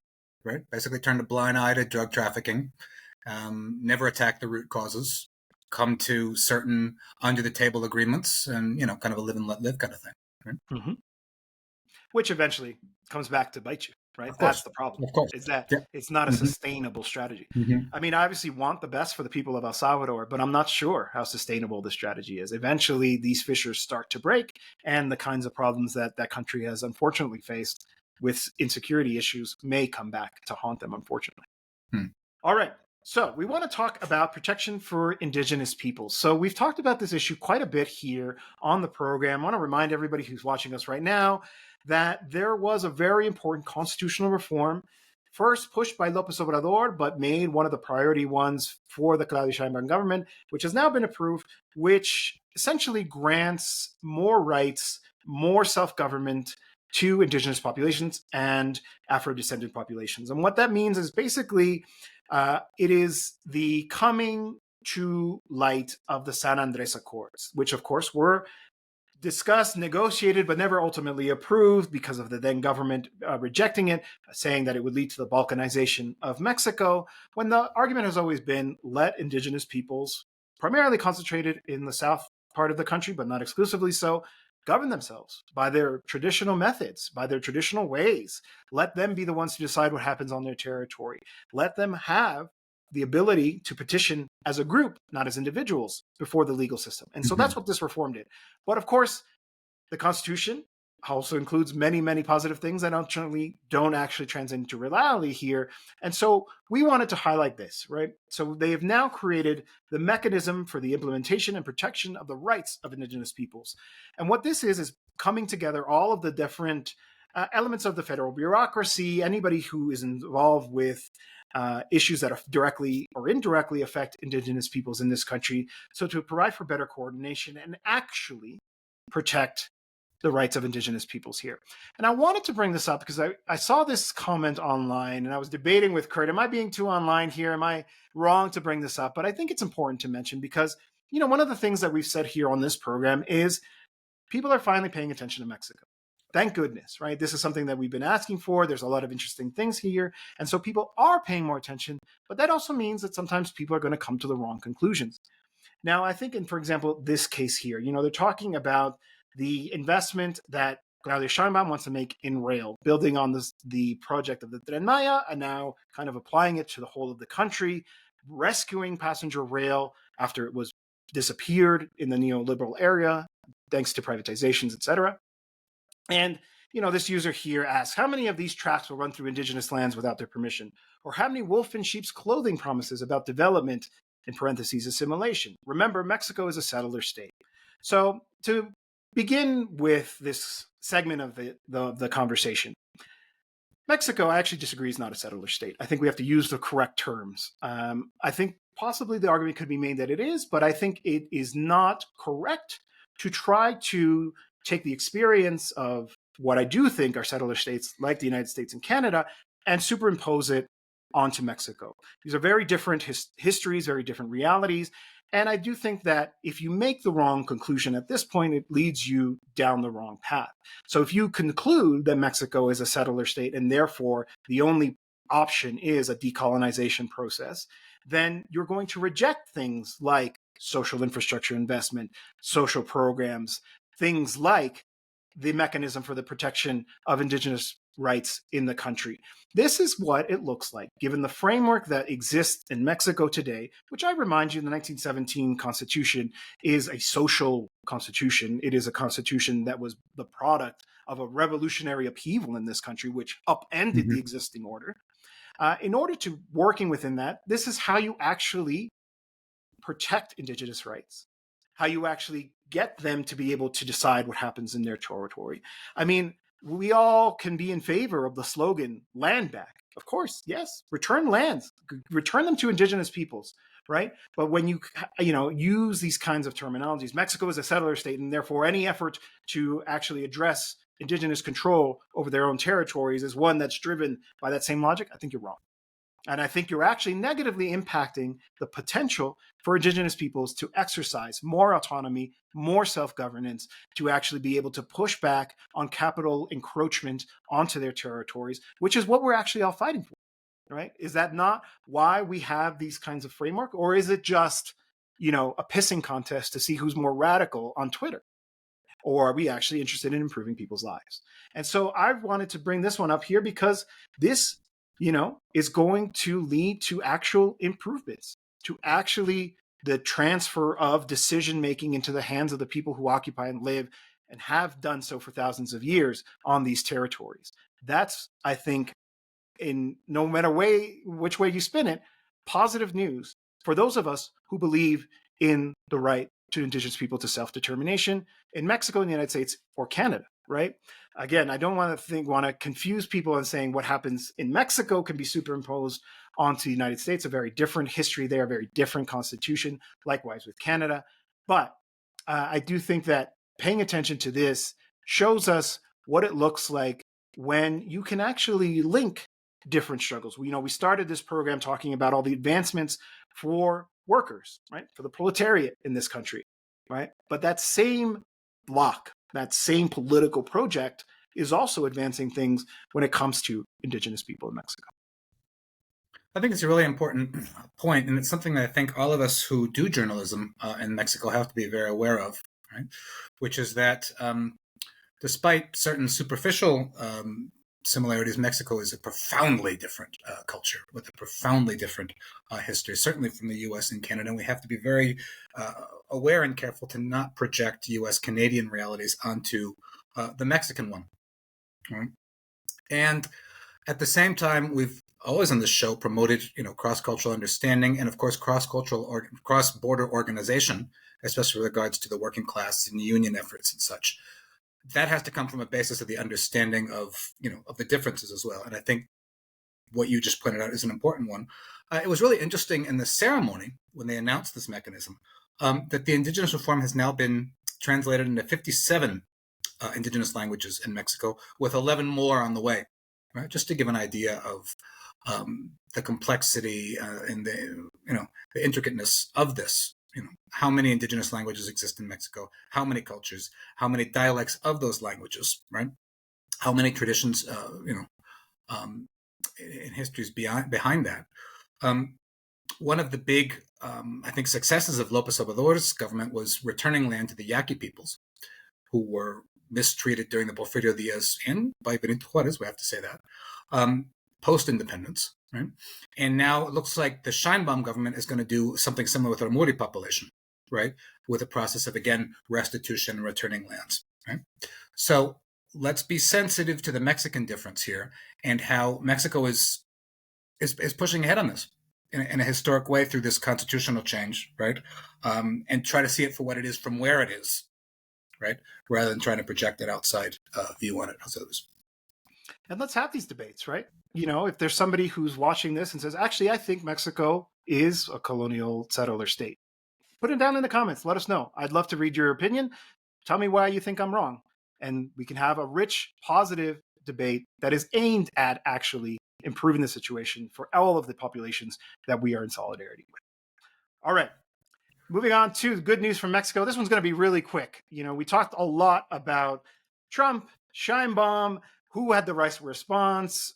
right? Basically turned a blind eye to drug trafficking, never attack the root causes, come to certain under the table agreements and, kind of a live and let live kind of thing. Right? Mm-hmm. Which eventually comes back to bite you, right? That's the problem. Of course. Is that it's not a sustainable strategy. I mean, I obviously want the best for the people of El Salvador, but I'm not sure how sustainable this strategy is. Eventually, these fissures start to break, and the kinds of problems that country has unfortunately faced with insecurity issues may come back to haunt them, unfortunately. All right. So, we want to talk about protection for Indigenous peoples. So, we've talked about this issue quite a bit here on the program. I want to remind everybody who's watching us right now that there was a very important constitutional reform, first pushed by Lopez Obrador, but made one of the priority ones for the Claudia Sheinbaum government, which has now been approved, which essentially grants more rights, more self government to Indigenous populations and Afro descendant populations. And what that means is basically it is the coming to light of the San Andres Accords, which, of course, were discussed, negotiated, but never ultimately approved because of the then government rejecting it, saying that it would lead to the balkanization of Mexico, when the argument has always been let indigenous peoples, primarily concentrated in the south part of the country, but not exclusively so, govern themselves by their traditional methods, by their traditional ways. Let them be the ones to decide what happens on their territory. Let them have the ability to petition as a group, not as individuals, before the legal system. And so that's what this reform did. But of course, the Constitution also includes many, many positive things that don't actually translate into reality here. And so we wanted to highlight this, right? So they have now created the mechanism for the implementation and protection of the rights of Indigenous peoples. And what this is coming together all of the different elements of the federal bureaucracy, anybody who is involved with issues that directly or indirectly affect Indigenous peoples in this country. So to provide for better coordination and actually protect the rights of Indigenous peoples here. And I wanted to bring this up because I saw this comment online and I was debating with Kurt, am I being too online here? Am I wrong to bring this up? But I think it's important to mention because, one of the things that we've said here on this program is people are finally paying attention to Mexico. Thank goodness, right? This is something that we've been asking for. There's a lot of interesting things here. And so people are paying more attention, but that also means that sometimes people are going to come to the wrong conclusions. Now, I think in, for example, this case here, they're talking about the investment that Claudia Sheinbaum wants to make in rail, building on the project of the Tren Maya and now kind of applying it to the whole of the country, rescuing passenger rail after it was disappeared in the neoliberal area, thanks to privatizations, etc. And this user here asks, how many of these tracks will run through Indigenous lands without their permission? Or how many wolf in sheep's clothing promises about development, in parentheses, assimilation? Remember, Mexico is a settler state. So to begin with this segment of the conversation, Mexico, I actually disagree, is not a settler state. I think we have to use the correct terms. I think possibly the argument could be made that it is, but I think it is not correct to try to take the experience of what I do think are settler states like the United States and Canada and superimpose it onto Mexico. These are very different histories, very different realities. And I do think that if you make the wrong conclusion at this point, it leads you down the wrong path. So if you conclude that Mexico is a settler state and therefore the only option is a decolonization process, then you're going to reject things like social infrastructure investment, social programs, things like the mechanism for the protection of Indigenous rights in the country. This is what it looks like, given the framework that exists in Mexico today, which I remind you, the 1917 Constitution is a social constitution. It is a constitution that was the product of a revolutionary upheaval in this country, which upended the existing order. In order to working within that, this is how you actually protect Indigenous rights, how you actually get them to be able to decide what happens in their territory. I mean, we all can be in favor of the slogan, land back. Of course, yes, return lands, return them to Indigenous peoples, right? But when you use these kinds of terminologies, Mexico is a settler state, and therefore any effort to actually address Indigenous control over their own territories is one that's driven by that same logic, I think you're wrong. And I think you're actually negatively impacting the potential for Indigenous peoples to exercise more autonomy, more self-governance, to actually be able to push back on capital encroachment onto their territories, which is what we're actually all fighting for, right? Is that not why we have these kinds of framework? Or is it just, a pissing contest to see who's more radical on Twitter? Or are we actually interested in improving people's lives? And so I've wanted to bring this one up here because this is going to lead to actual improvements, to actually the transfer of decision-making into the hands of the people who occupy and live and have done so for thousands of years on these territories. That's, I think, in no matter which way you spin it, positive news for those of us who believe in the right to indigenous people to self-determination in Mexico, in the United States, or Canada, right? Again, I don't want to confuse people in saying what happens in Mexico can be superimposed onto the United States, a very different history there, a very different constitution, likewise with Canada. But I do think that paying attention to this shows us what it looks like when you can actually link different struggles. We started this program talking about all the advancements for workers, right? For the proletariat in this country, right? But that same block, that same political project is also advancing things when it comes to indigenous people in Mexico. I think it's a really important point, and it's something that I think all of us who do journalism in Mexico have to be very aware of, right? Which is that despite certain superficial similarities, Mexico is a profoundly different culture with a profoundly different history, certainly from the U.S. and Canada. And we have to be very aware and careful to not project U.S.-Canadian realities onto the Mexican one. Right? And at the same time, we've always on this show promoted, cross-cultural understanding and, of course, cross-cultural or cross-border organization, especially with regards to the working class and union efforts and such. That has to come from a basis of the understanding of, of the differences as well. And I think what you just pointed out is an important one. It was really interesting in the ceremony when they announced this mechanism that the indigenous reform has now been translated into 57 indigenous languages in Mexico, with 11 more on the way. Right? Just to give an idea of the complexity and the intricateness of this. How many indigenous languages exist in Mexico? How many cultures? How many dialects of those languages? Right? How many traditions? In histories behind that. One of the big, I think, successes of López Obrador's government was returning land to the Yaqui peoples, who were mistreated during the Porfirio Díaz and by Benito Juárez, we have to say that, post-independence, right? And now it looks like the Sheinbaum government is going to do something similar with our Muri population, right? With a process of, again, restitution and returning lands, right? So let's be sensitive to the Mexican difference here and how Mexico is pushing ahead on this in a historic way through this constitutional change, right? And try to see it for what it is from where it is, right? Rather than trying to project an outside view on it. And let's have these debates, right? If there's somebody who's watching this and says, actually, I think Mexico is a colonial settler state, put it down in the comments. Let us know. I'd love to read your opinion. Tell me why you think I'm wrong. And we can have a rich, positive debate that is aimed at actually improving the situation for all of the populations that we are in solidarity with. All right. Moving on to the good news from Mexico. This one's going to be really quick. We talked a lot about Trump, Sheinbaum, who had the right response,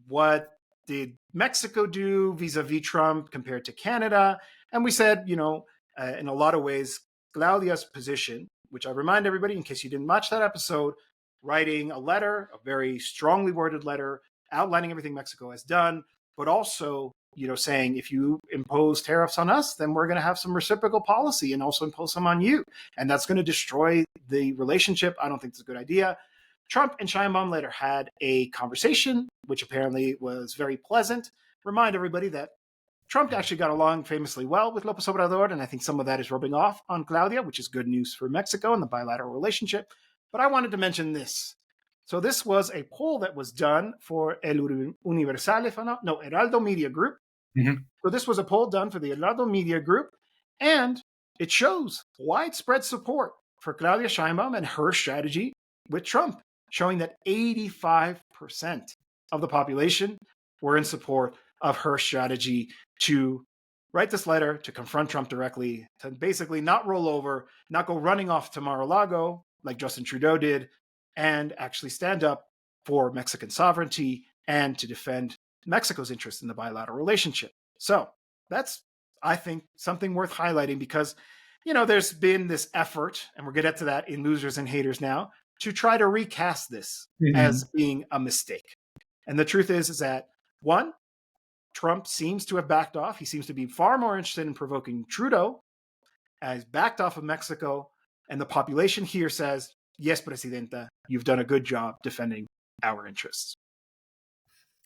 what did Mexico do vis-a-vis Trump compared to Canada? And we said, in a lot of ways, Claudia's position, which I remind everybody, in case you didn't watch that episode, writing a letter, a very strongly worded letter, outlining everything Mexico has done, but also saying if you impose tariffs on us, then we're going to have some reciprocal policy and also impose some on you. And that's going to destroy the relationship. I don't think it's a good idea. Trump and Sheinbaum later had a conversation, which apparently was very pleasant. Remind everybody that Trump actually got along famously well with López Obrador, and I think some of that is rubbing off on Claudia, which is good news for Mexico and the bilateral relationship. But I wanted to mention this. So this was a poll that was done for El Universal, Heraldo Media Group. Mm-hmm. So this was a poll done for the Heraldo Media Group, and it shows widespread support for Claudia Sheinbaum and her strategy with Trump, showing that 85% of the population were in support of her strategy to write this letter, to confront Trump directly, to basically not roll over, not go running off to Mar-a-Lago like Justin Trudeau did, and actually stand up for Mexican sovereignty and to defend Mexico's interest in the bilateral relationship. So that's, I think, something worth highlighting because, there's been this effort, and we're going to get to that in Losers and Haters now, to try to recast this as being a mistake. And the truth is that, one, Trump seems to have backed off. He seems to be far more interested in provoking Trudeau, has backed off of Mexico, and the population here says, yes, Presidenta, you've done a good job defending our interests.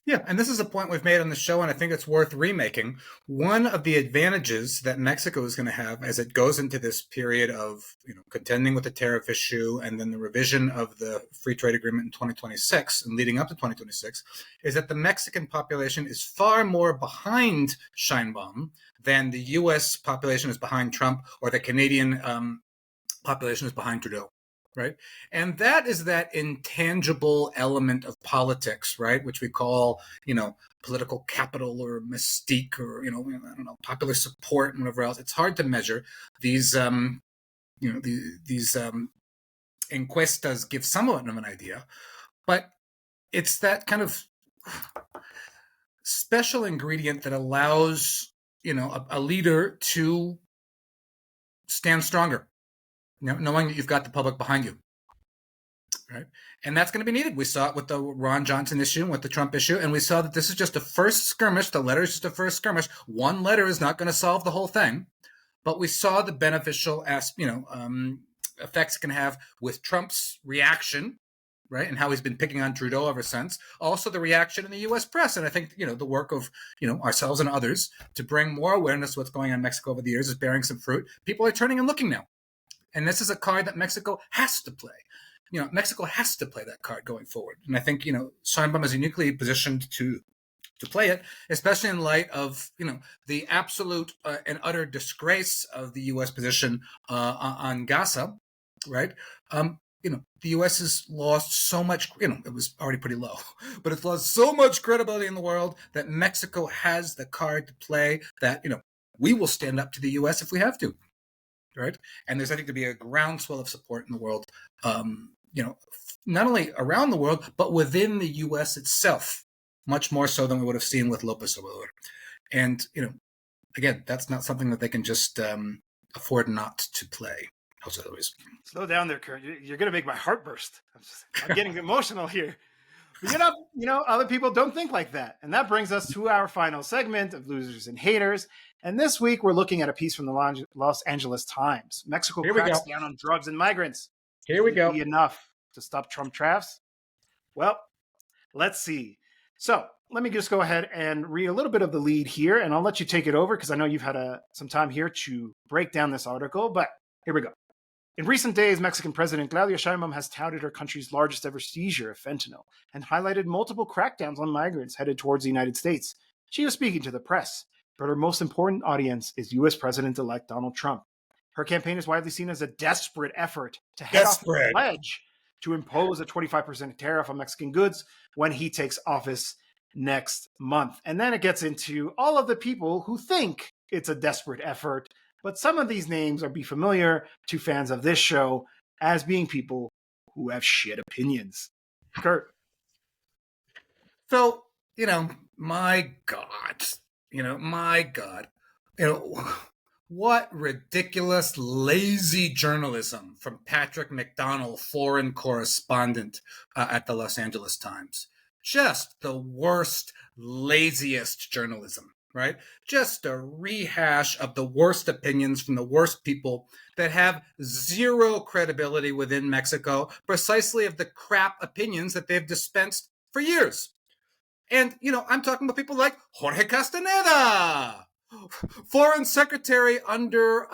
Yeah, and this is a point we've made on the show, and I think it's worth remaking. One of the advantages that Mexico is going to have as it goes into this period of contending with the tariff issue and then the revision of the free trade agreement in 2026 and leading up to 2026 is that the Mexican population is far more behind Sheinbaum than the U.S. population is behind Trump or the Canadian population is behind Trudeau. Right. And that is that intangible element of politics, right, which we call, political capital or mystique or, I don't know, popular support and whatever else. It's hard to measure. These, these encuestas give somewhat of an idea, but it's that kind of special ingredient that allows, a leader to stand stronger. Knowing that you've got the public behind you, right? And that's going to be needed. We saw it with the Ron Johnson issue and with the Trump issue, and we saw that this is just a first skirmish. The letter is just a first skirmish. One letter is not going to solve the whole thing, but we saw the beneficial effects it can have with Trump's reaction, right, and how he's been picking on Trudeau ever since. Also, the reaction in the U.S. press, and I think the work of ourselves and others to bring more awareness to what's going on in Mexico over the years is bearing some fruit. People are turning and looking now. And this is a card that Mexico has to play. Mexico has to play that card going forward. And I think, Sheinbaum is uniquely positioned to play it, especially in light of, the absolute and utter disgrace of the U.S. position on Gaza, right? The U.S. has lost so much, it was already pretty low, but it's lost so much credibility in the world that Mexico has the card to play that, we will stand up to the U.S. if we have to. Right, and there's, I think, to be a groundswell of support in the world, not only around the world but within the U.S. itself, much more so than we would have seen with Lopez Obrador. And again, that's not something that they can just afford not to play. Slow down there, Kurt. You're going to make my heart burst. I'm getting emotional here. But other people don't think like that. And that brings us to our final segment of Losers and Haters. And this week, we're looking at a piece from the Los Angeles Times. Mexico cracks down on drugs and migrants. Here we go. Enough to stop Trump drafts? Well, let's see. So let me just go ahead and read a little bit of the lead here, and I'll let you take it over because I know you've had some time here to break down this article. But here we go. In recent days, Mexican President Claudia Sheinbaum has touted her country's largest ever seizure of fentanyl and highlighted multiple crackdowns on migrants headed towards the United States. She was speaking to the press, but her most important audience is U.S. President-elect Donald Trump. Her campaign is widely seen as a desperate effort to head off the pledge to impose a 25% tariff on Mexican goods when he takes office next month. And then it gets into all of the people who think it's a desperate effort, but some of these names are be familiar to fans of this show as being people who have shit opinions. Kurt. So, my God, what ridiculous, lazy journalism from Patrick McDonnell, foreign correspondent at the Los Angeles Times. Just the worst, laziest journalism. Right? Just a rehash of the worst opinions from the worst people that have zero credibility within Mexico, precisely of the crap opinions that they've dispensed for years. And, I'm talking about people like Jorge Castaneda, foreign secretary under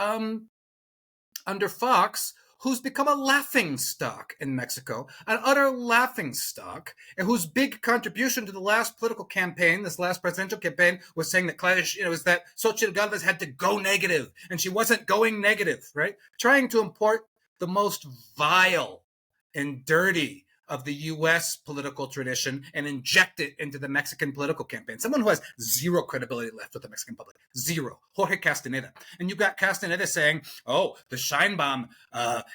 Fox, who's become a laughingstock in Mexico, an utter laughingstock, and whose big contribution to the last political campaign, this last presidential campaign, was saying that Claudia, was that Xochitl Galvez had to go negative, and she wasn't going negative, right? Trying to import the most vile and dirty of the U.S. political tradition and inject it into the Mexican political campaign. Someone who has zero credibility left with the Mexican public. Zero. Jorge Castaneda. And you've got Castaneda saying, the Sheinbaum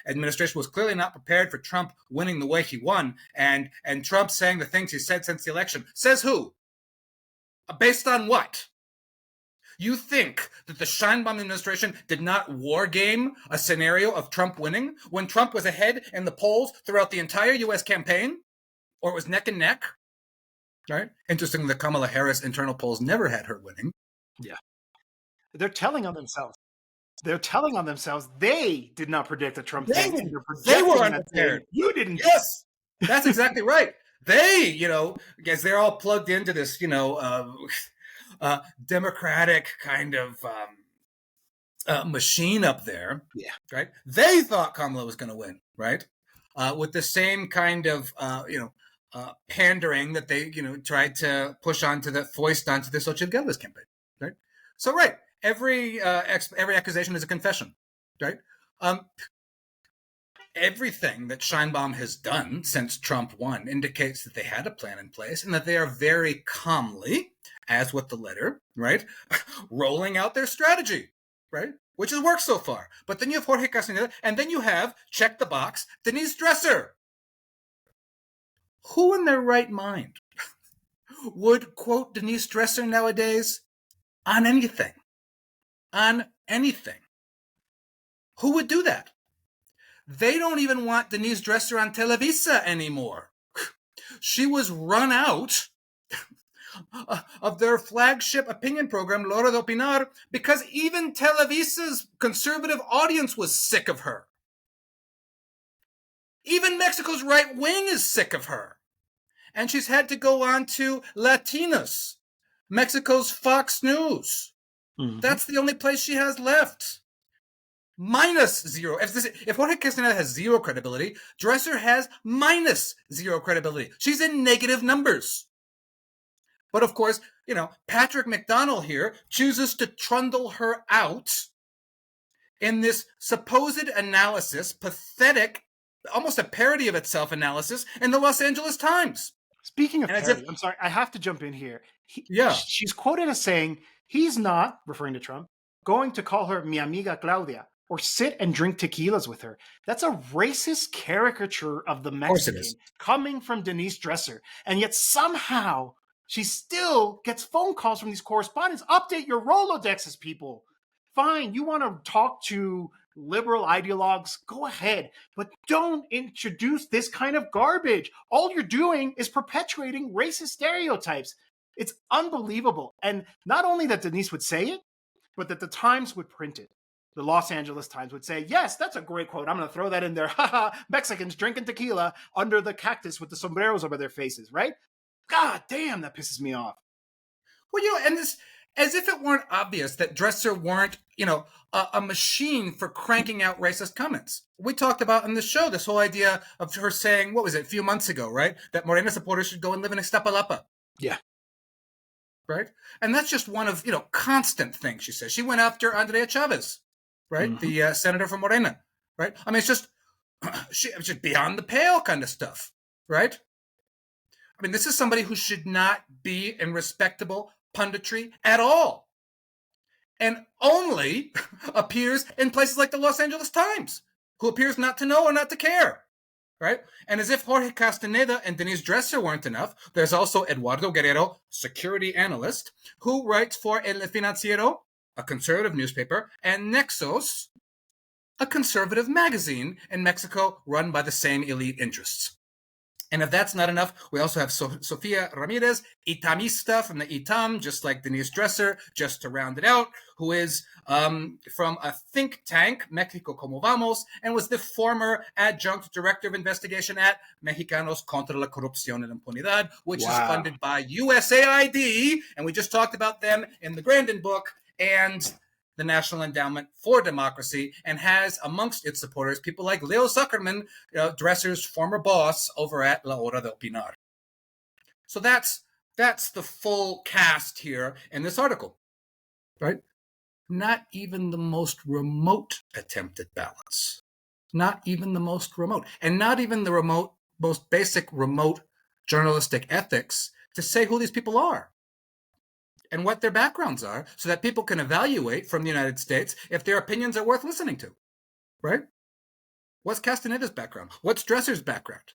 administration was clearly not prepared for Trump winning the way he won. And Trump saying the things he said since the election. Says who? Based on what? You think that the Sheinbaum administration did not war game a scenario of Trump winning when Trump was ahead in the polls throughout the entire U.S. campaign? Or it was neck and neck? Right? Interesting that Kamala Harris internal polls never had her winning. Yeah. They're telling on themselves. They did not predict that Trump they were unprepared. You didn't. Yes, that's exactly right. they, because they're all plugged into this, democratic kind of machine up there, Yeah. right? They thought Kamala was going to win, right? With the same kind of, pandering that they, tried to foist onto the Xochitl Galvez campaign, right? So, right, every accusation is a confession, right? Everything that Sheinbaum has done since Trump won indicates that they had a plan in place and that they are very calmly, as with the letter, right, rolling out their strategy, right, which has worked so far. But then you have Jorge Castaneda, and then you have, check the box, Denise Dresser. Who in their right mind would quote Denise Dresser nowadays on anything? On anything. Who would do that? They don't even want Denise Dresser on Televisa anymore. She was run out of their flagship opinion program, La Hora de Opinar, because even Televisa's conservative audience was sick of her. Even Mexico's right wing is sick of her. And she's had to go on to Latinos, Mexico's Fox News. Mm-hmm. That's the only place she has left. Minus zero. If Jorge Castaneda has zero credibility, Dresser has minus zero credibility. She's in negative numbers. But of course, Patrick McDonnell here chooses to trundle her out in this supposed analysis, pathetic, almost a parody of itself analysis in the Los Angeles Times. Speaking of parody, I'm sorry, I have to jump in here. She's quoted as saying he's not, referring to Trump, going to call her mi amiga Claudia or sit and drink tequilas with her. That's a racist caricature of the Mexican coming from Denise Dresser. And yet somehow she still gets phone calls from these correspondents. Update your Rolodexes, people. Fine, you want to talk to liberal ideologues, go ahead. But don't introduce this kind of garbage. All you're doing is perpetuating racist stereotypes. It's unbelievable. And not only that Denise would say it, but that the Times would print it. The Los Angeles Times would say, yes, that's a great quote. I'm going to throw that in there. Haha, Mexicans drinking tequila under the cactus with the sombreros over their faces, right? God damn, that pisses me off. Well, and this, as if it weren't obvious that Dresser weren't, a machine for cranking out racist comments. We talked about in the show this whole idea of her saying, what was it, a few months ago, right? That Morena supporters should go and live in Iztapalapa. Yeah. Right? And that's just one of, constant things she says. She went after Andrea Chavez, right? Mm-hmm. The senator from Morena, right? I mean, it's just beyond the pale kind of stuff, right? I mean, this is somebody who should not be in respectable punditry at all, and only appears in places like the Los Angeles Times, who appears not to know or not to care, right? And as if Jorge Castaneda and Denise Dresser weren't enough, there's also Eduardo Guerrero, security analyst, who writes for El Financiero, a conservative newspaper, and Nexos, a conservative magazine in Mexico run by the same elite interests. And if that's not enough, we also have Sofia Ramirez, Itamista from the ITAM, just like Denise Dresser, just to round it out, who is from a think tank, Mexico Como Vamos, and was the former adjunct director of investigation at Mexicanos contra la Corrupción y la Impunidad, which is funded by USAID, and we just talked about them in the Grandin book, and the National Endowment for Democracy, and has amongst its supporters people like Leo Zuckerman, Dresser's former boss over at La Hora de Opinar. So that's the full cast here in this article, right? Not even the most remote attempt at balance. Not even the most remote. And not even the most basic remote journalistic ethics to say who these people are and what their backgrounds are, so that people can evaluate from the United States if their opinions are worth listening to, right? What's Castaneda's background? What's Dresser's background?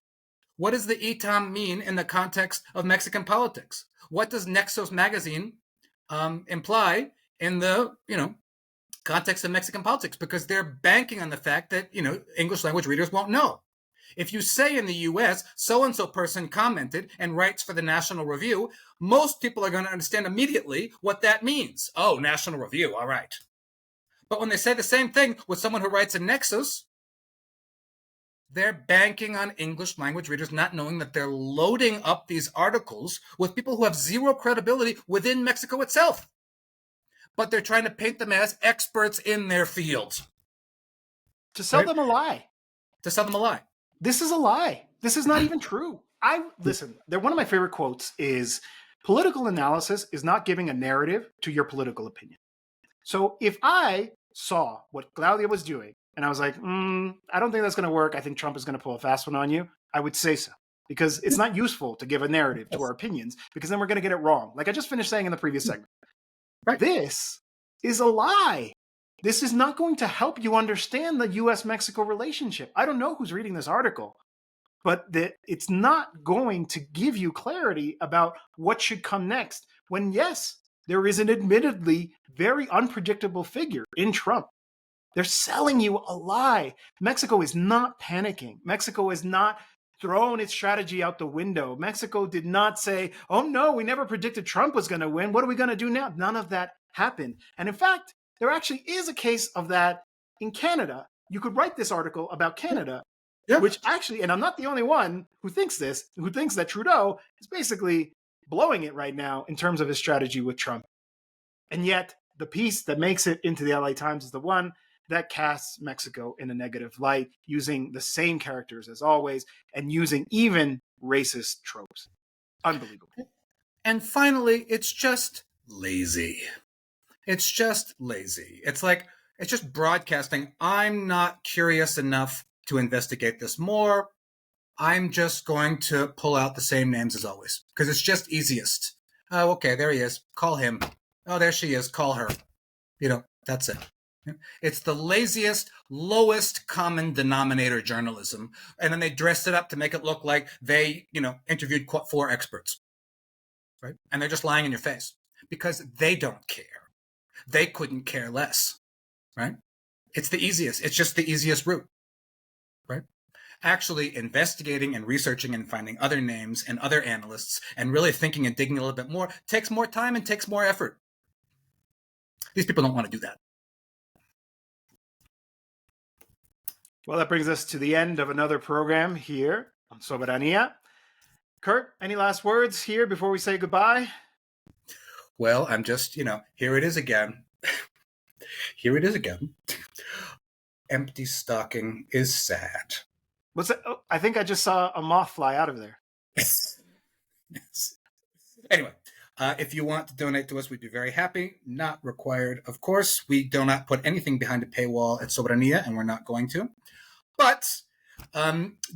What does the ITAM mean in the context of Mexican politics? What does Nexos magazine imply in the, context of Mexican politics? Because they're banking on the fact that, English language readers won't know. If you say in the U.S., so-and-so person commented and writes for the National Review, most people are going to understand immediately what that means. Oh, National Review, all right. But when they say the same thing with someone who writes in Nexos, They're banking on English language readers not knowing that they're loading up these articles with people who have zero credibility within Mexico itself. But they're trying to paint them as experts in their fields. To sell them a lie. To sell them a lie. This is a lie. This is not even true. Listen, one of my favorite quotes is, political analysis is not giving a narrative to your political opinion. So if I saw what Claudia was doing and I was like, I don't think that's going to work, I think Trump is going to pull a fast one on you, I would say so. Because it's not useful to give a narrative to our opinions, because then we're going to get it wrong. Like I just finished saying in the previous segment. Right. This is a lie. This is not going to help you understand the U.S.-Mexico relationship. I don't know who's reading this article, but it's not going to give you clarity about what should come next when, yes, there is an admittedly very unpredictable figure in Trump. They're selling you a lie. Mexico is not panicking. Mexico is not throwing its strategy out the window. Mexico did not say, oh no, we never predicted Trump was going to win. What are we going to do now? None of that happened. And in fact, there actually is a case of that in Canada. You could write this article about Canada, which actually, and I'm not the only one who thinks this, who thinks that Trudeau is basically blowing it right now in terms of his strategy with Trump. And yet the piece that makes it into the LA Times is the one that casts Mexico in a negative light, using the same characters as always and using even racist tropes. Unbelievable. And finally, it's just lazy. It's just lazy. It's just broadcasting. I'm not curious enough to investigate this more. I'm just going to pull out the same names as always because it's just easiest. Oh, okay, there he is. Call him. Oh, there she is. Call her. That's it. It's the laziest, lowest common denominator journalism. And then they dress it up to make it look like they, interviewed 4 experts. Right? And they're just lying in your face because they don't care. They couldn't care less. Right? It's the easiest. It's just the easiest route. Right? Actually investigating and researching and finding other names and other analysts and really thinking and digging a little bit more takes more time and takes more effort. These people don't want to do that. Well, that brings us to the end of another program here on Soberania. Kurt, any last words here before we say goodbye? Well, I'm just, here it is again. Here it is again. Empty stocking is sad. What's that? Oh, I think I just saw a moth fly out of there. Yes. Anyway, if you want to donate to us, we'd be very happy. Not required, of course. We do not put anything behind a paywall at Soberania, and we're not going to. But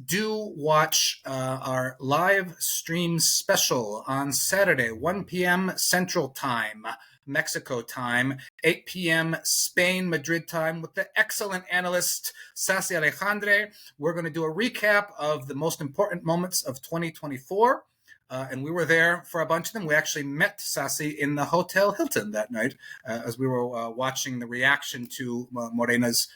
do watch our live stream special on Saturday, 1 p.m. Central Time, Mexico time, 8 p.m. Spain, Madrid time, with the excellent analyst Sassy Alejandre. We're going to do a recap of the most important moments of 2024. And we were there for a bunch of them. We actually met Sassy in the Hotel Hilton that night as we were watching the reaction to Morena's,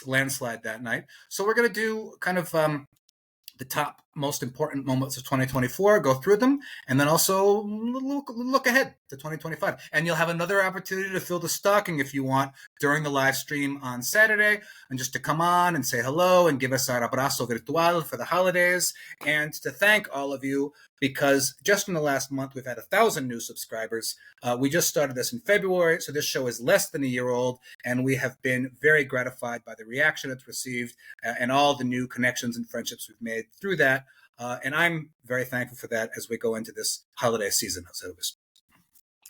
landslide that night. So we're going to do kind of the top most important moments of 2024, go through them, and then also look ahead to 2025. And you'll have another opportunity to fill the stocking if you want during the live stream on Saturday, and just to come on and say hello and give us our abrazo virtual for the holidays, and to thank all of you because just in the last month we've had 1,000 new subscribers. We just started this in February, so this show is less than a year old, and we have been very gratified by the reaction it's received and all the new connections and friendships we've made through that. And I'm very thankful for that as we go into this holiday season, Jose Luis.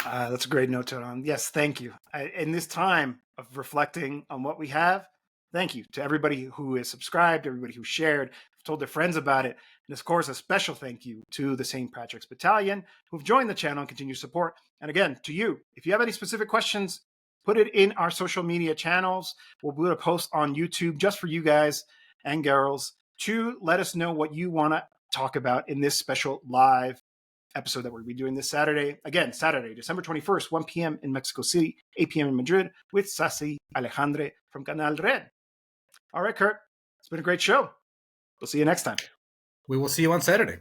That's a great note to end on. Yes, thank you. In this time of reflecting on what we have, thank you to everybody who is subscribed, everybody who shared, told their friends about it. And of course, a special thank you to the St. Patrick's Battalion who've joined the channel and continue support. And again, to you, if you have any specific questions, put it in our social media channels. We'll put a post on YouTube just for you guys and girls to let us know what you want to talk about in this special live episode that we'll be doing this Saturday. Again, Saturday, December 21st, 1 p.m. in Mexico City, 8 p.m. in Madrid with Sassy Alejandre from Canal Red. All right, Kurt, it's been a great show. We'll see you next time. We will see you on Saturday.